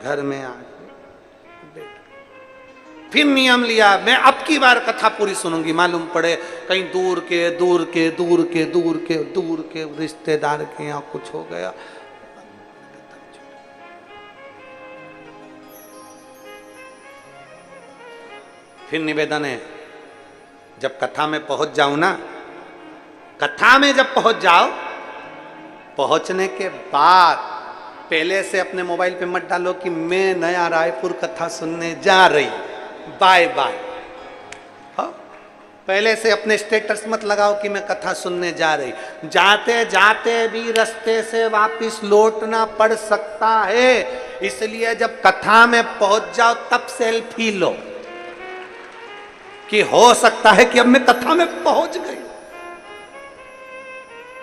घर में आ, फिर नियम लिया मैं अब की बार कथा पूरी सुनूंगी। मालूम पड़े कहीं दूर के रिश्तेदार के यहाँ कुछ हो गया। फिर निवेदन है, जब कथा में पहुंच जाऊं ना, कथा में जब पहुंच जाओ, पहुंचने के बाद पहले से अपने मोबाइल पे मत डालो कि मैं नया रायपुर कथा सुनने जा रही, बाय बाय। पहले से अपने स्टेटस मत लगाओ कि मैं कथा सुनने जा रही। जाते जाते भी रास्ते से वापस लौटना पड़ सकता है, इसलिए जब कथा में पहुंच जाओ तब सेल्फी लो कि हो सकता है कि अब मैं कथा में पहुंच गई।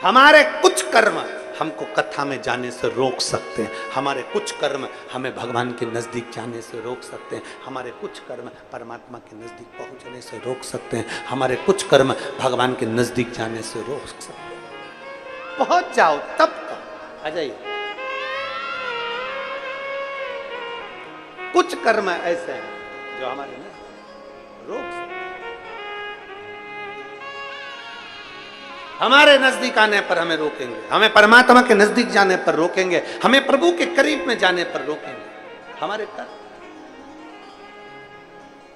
हमारे कुछ कर्म हमको कथा में जाने से रोक सकते हैं, हमारे कुछ कर्म हमें भगवान के नज़दीक जाने से रोक सकते हैं, हमारे कुछ कर्म परमात्मा के नज़दीक पहुंचने से रोक सकते हैं, हमारे कुछ कर्म भगवान के नज़दीक जाने से रोक सकते हैं। पहुंच जाओ तब आ जाइए। कुछ कर्म ऐसे हैं जो हमारे रोक सकते, हमारे नजदीक आने पर हमें रोकेंगे, हमें परमात्मा के नजदीक जाने पर रोकेंगे, हमें प्रभु के करीब में जाने पर रोकेंगे हमारे कर्म।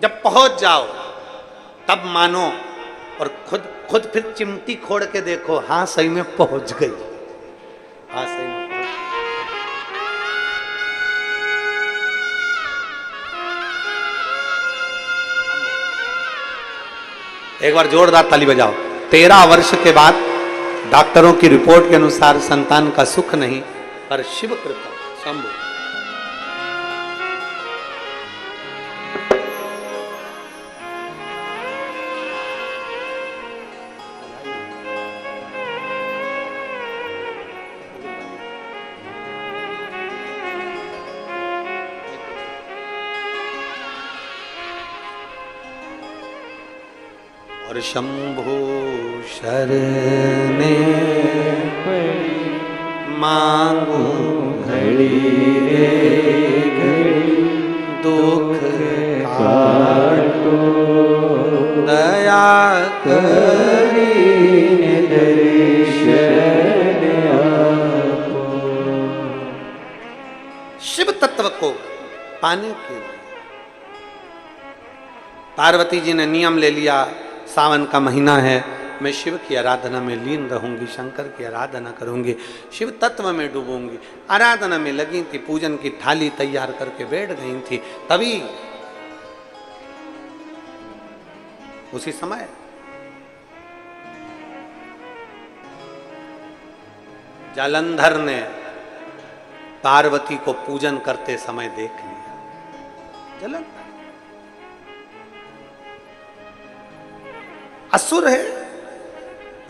जब पहुंच जाओ तब मानो और खुद फिर चिमटी खोड़ के देखो, हाँ सही में पहुंच गई, हाँ सही में पहुंच गई। एक बार जोरदार ताली बजाओ। 13 वर्ष के बाद डॉक्टरों की रिपोर्ट के अनुसार संतान का सुख नहीं, पर शिव कृपा संभव। और शंभो शरणे मांगू घड़ी रे घड़ी, दुख काटो दया करी दर्शन शिव तत्व को पाने के लिए। पार्वती जी ने नियम ले लिया, सावन का महीना है, मैं शिव की आराधना में लीन रहूंगी, शंकर की आराधना करूंगी, शिव तत्व में डूबूंगी। आराधना में लगी थी, पूजन की थाली तैयार करके बैठ गई थी, तभी उसी समय जालंधर ने पार्वती को पूजन करते समय देख लिया। जालंधर असुर है,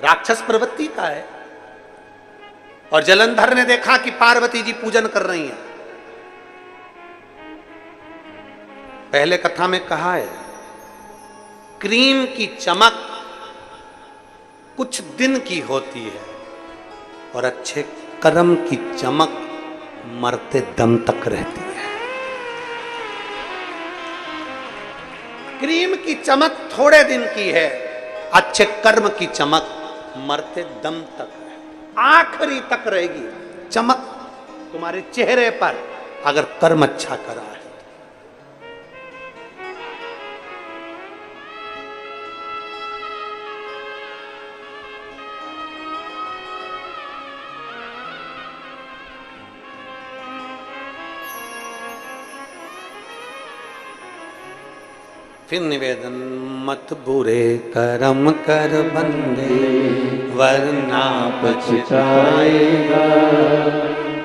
राक्षस प्रवृत्ति का है, और जालंधर ने देखा कि पार्वती जी पूजन कर रही हैं। पहले कथा में कहा है, क्रीम की चमक कुछ दिन की होती है और अच्छे कर्म की चमक मरते दम तक रहती है। क्रीम की चमक थोड़े दिन की है, अच्छे कर्म की चमक मरते दम तक है, आखिरी तक रहेगी चमक तुम्हारे चेहरे पर, अगर कर्म अच्छा करा है। फिर निवेदन, मत बुरे कर्म कर बंदे वरना पछताएगा,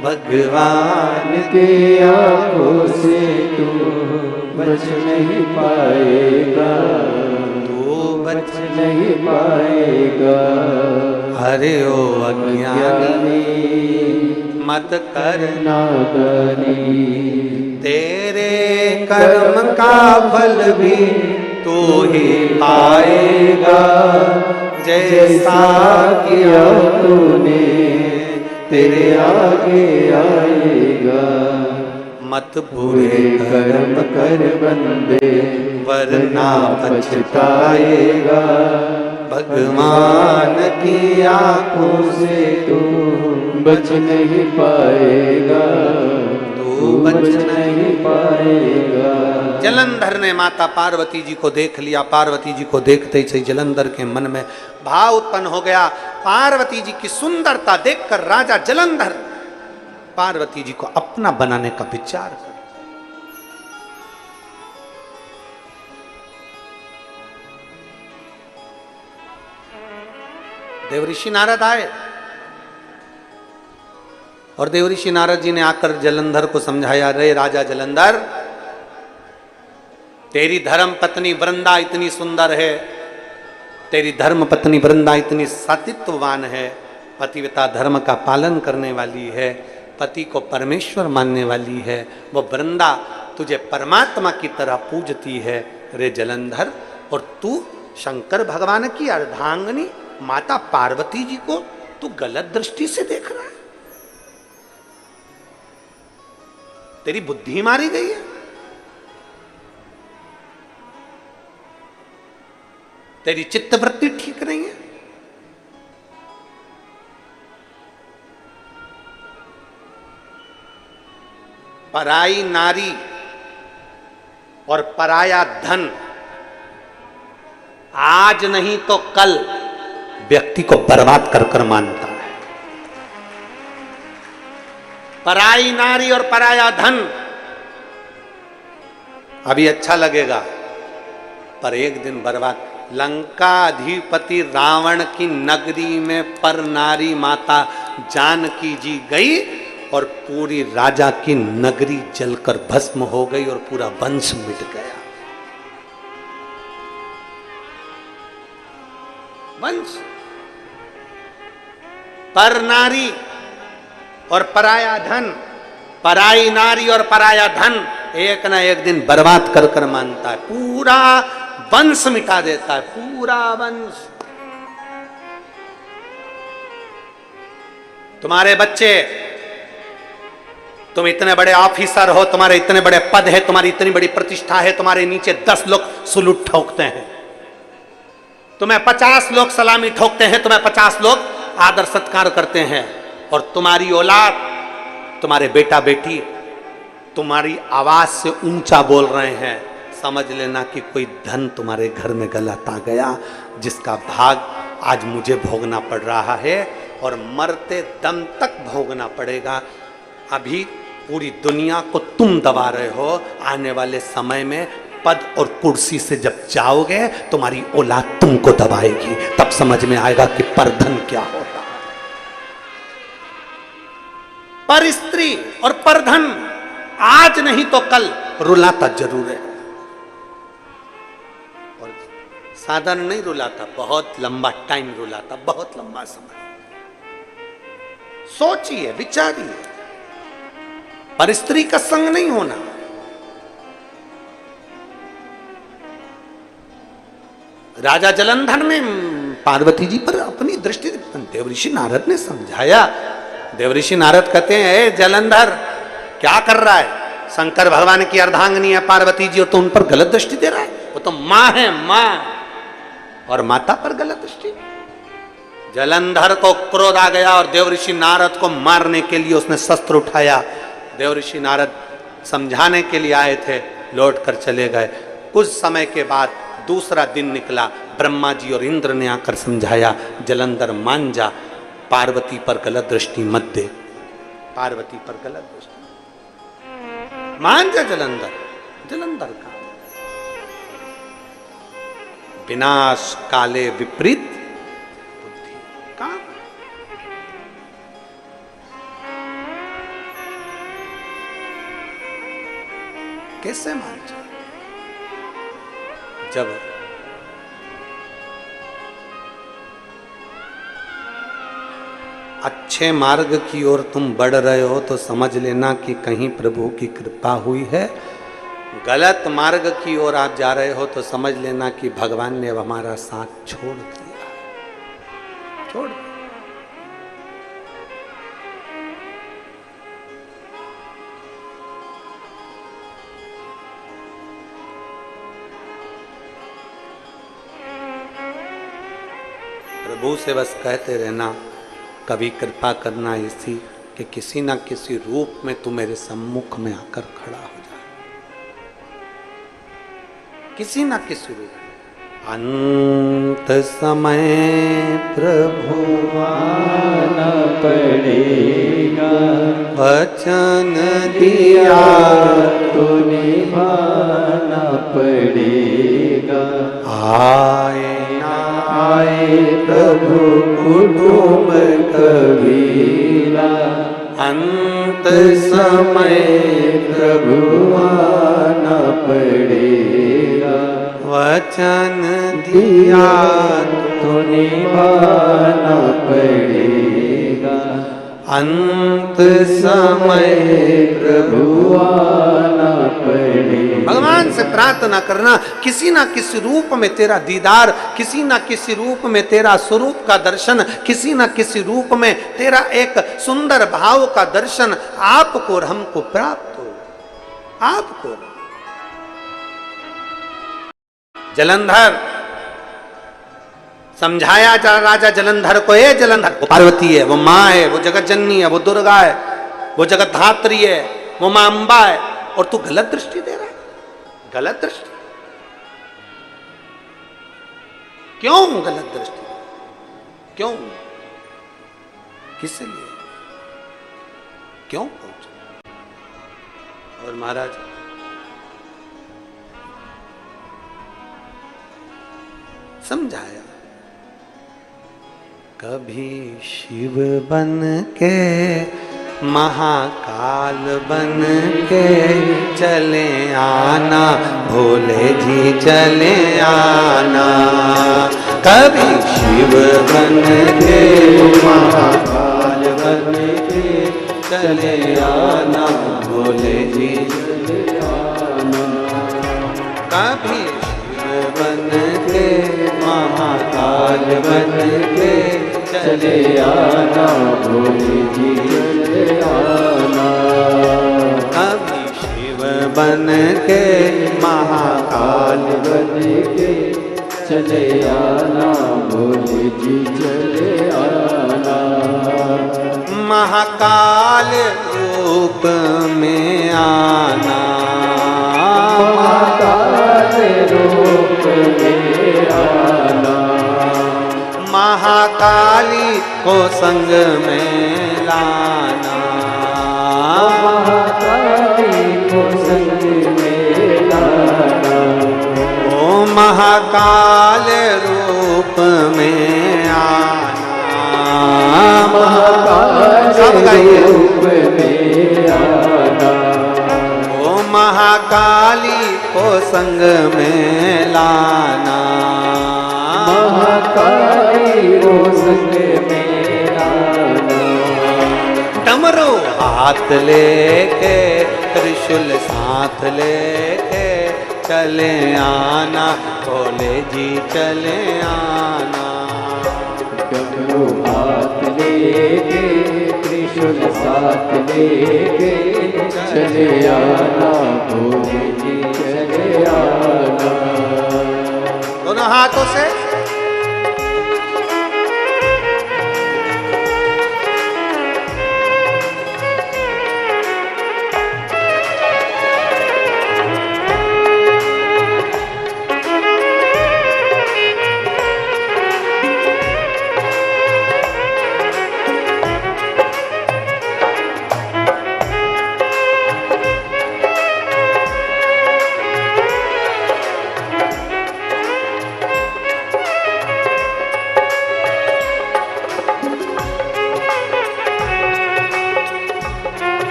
भगवान के आंखों से तू बच नहीं पाएगा, तू बच नहीं पाएगा। हरे ओ अज्ञानी मत कर नादानी, तेरे कर्म का फल भी तू ही पाएगा, जैसा किया तूने तेरे आगे आएगा। मत बुरे कर्म कर बंदे वरना पछताएगा, भगवान की आंखों से तू बच नहीं पाएगा, तू बच नहीं पाएगा। जालंधर ने माता पार्वती जी को देख लिया। पार्वती जी को देखते ही जालंधर के मन में भाव उत्पन्न हो गया। पार्वती जी की सुंदरता देखकर राजा जालंधर पार्वती जी को अपना बनाने का विचार कर। देवऋषि नारद आए और देवऋषि नारद जी ने आकर जालंधर को समझाया, रे राजा जालंधर, तेरी धर्म पत्नी वृंदा इतनी सुंदर है, तेरी धर्म पत्नी वृंदा इतनी सतीत्ववान है, पतिव्रता धर्म का पालन करने वाली है, पति को परमेश्वर मानने वाली है, वो वृंदा तुझे परमात्मा की तरह पूजती है रे जालंधर, और तू शंकर भगवान की अर्धांगिनी माता पार्वती जी को तू गलत दृष्टि से देख रहा है, तेरी बुद्धि मारी गई है, तेरी चित्तवृत्ति ठीक नहीं है। पराई नारी और पराया धन आज नहीं तो कल व्यक्ति को बर्बाद कर कर मानता है। पराई नारी और पराया धन अभी अच्छा लगेगा पर एक दिन बर्बाद। लंकाधिपति रावण की नगरी में पर नारी माता जानकी जी गई और पूरी राजा की नगरी जलकर भस्म हो गई और पूरा वंश मिट गया। वंश, पर नारी और पराया धन, पराई नारी और पराया धन एक ना एक दिन बर्बाद कर कर मानता है, पूरा वंश मिटा देता है, पूरा वंश। तुम्हारे बच्चे, तुम इतने बड़े ऑफिसर हो, तुम्हारे इतने बड़े पद है, तुम्हारी इतनी बड़ी प्रतिष्ठा है, तुम्हारे नीचे 10 लोग सलूट ठोकते हैं, तुम्हें 50 लोग सलामी ठोकते हैं, तुम्हें 50 लोग आदर सत्कार करते हैं, और तुम्हारी औलाद, तुम्हारे बेटा बेटी तुम्हारी आवाज से ऊंचा बोल रहे हैं, समझ लेना कि कोई धन तुम्हारे घर में गलत आ गया, जिसका भाग आज मुझे भोगना पड़ रहा है और मरते दम तक भोगना पड़ेगा। अभी पूरी दुनिया को तुम दबा रहे हो, आने वाले समय में पद और कुर्सी से जब जाओगे तुम्हारी औलाद तुमको दबाएगी, तब समझ में आएगा कि परधन क्या होता है। पर स्त्री और परधन आज नहीं तो कल रुलाता जरूर है, और साधारण नहीं रुलाता, बहुत लंबा टाइम रुलाता, बहुत लंबा समय। सोचिए, विचारिए, पर स्त्री का संग नहीं होना। राजा जलंधर ने पार्वती जी पर अपनी दृष्टि, देवऋषि नारद ने समझाया। देवऋषि नारद कहते हैं, जलंधर क्या कर रहा है? शंकर भगवान की अर्धांगिनी है पार्वती जी, और तो उन पर गलत दृष्टि दे रहा है। वो तो मां है, मां, और माता पर गलत दृष्टि। जलंधर को क्रोध आ गया और देवऋषि नारद को मारने के लिए उसने शस्त्र उठाया। देवऋषि नारद समझाने के लिए आए थे, लौट कर चले गए। कुछ समय के बाद दूसरा दिन निकला, ब्रह्मा जी और इंद्र ने आकर समझाया, जलंधर मान जा, पार्वती पर गलत दृष्टि मत दे, पार्वती पर गलत दृष्टि मान जा। जलंधर, जलंधर का विनाश काले विपरीत बुद्धि का। कैसे मान जा? जब अच्छे मार्ग की ओर तुम बढ़ रहे हो तो समझ लेना कि कहीं प्रभु की कृपा हुई है। गलत मार्ग की ओर आप जा रहे हो तो समझ लेना कि भगवान ने अब हमारा साथ छोड़ दिया, छोड़ दिया। प्रभु से बस कहते रहना, कभी कृपा करना इसी कि किसी ना किसी रूप में तू मेरे सम्मुख में आकर खड़ा हो जाए, किसी ना किसी रूप। अंत समय प्रभु आना पड़ेगा, वचन दिया तो निभाना पड़ेगा। आए ना आए प्रभु कुटुंब कबीला, अंत समय प्रभु आना पड़ेगा। वचन दिया तो निभाना पड़ेगा। अंत समय प्रभु आना पड़ेगा। भगवान से प्रार्थना करना, किसी ना किसी रूप में तेरा दीदार, किसी ना किसी रूप में तेरा स्वरूप का दर्शन, किसी ना किसी रूप में तेरा एक सुंदर भाव का दर्शन आपको और हमको प्राप्त हो। आपको जलंधर समझाया जा राजा जलंधर को, ये जलंधर वो पार्वती है, वो माँ है, वो जगत जननी है, वो दुर्गा है, वो जगत धात्री है, वो माँ अम्बा है, और तू गलत दृष्टि दे रहा है। गलत दृष्टि क्यों? गलत दृष्टि क्यों? किस लिए? क्यों पहुंचे? और महाराज समझाया, कभी शिव बन के महाकाल बन के चले आना, भोले जी चले आना। कभी शिव बन के महाकाल बन के चले आना, भोले जी चले आना। कभी शिव बन के महाकाल बन के चले आना, भोले जी चले आना। कभी शिव बन के महाकाल बन के चले आना, भोले जी चले आना। महाकाल रूप में आ को संग में लाना, महाकाली को संग में लाना। ओ महाकाल रूप में आना, महाकाल रूप में आना। ओ महाकाली को संग में लाना, महाकाली को संग में लाना। डमरू हाथ लेके त्रिशूल साथ लेके चले आना, भोले जी चले आना। डमरू हाथ लेके त्रिशूल साथ लेके चले आना, भोले जी चले आना। दोनों हाथों से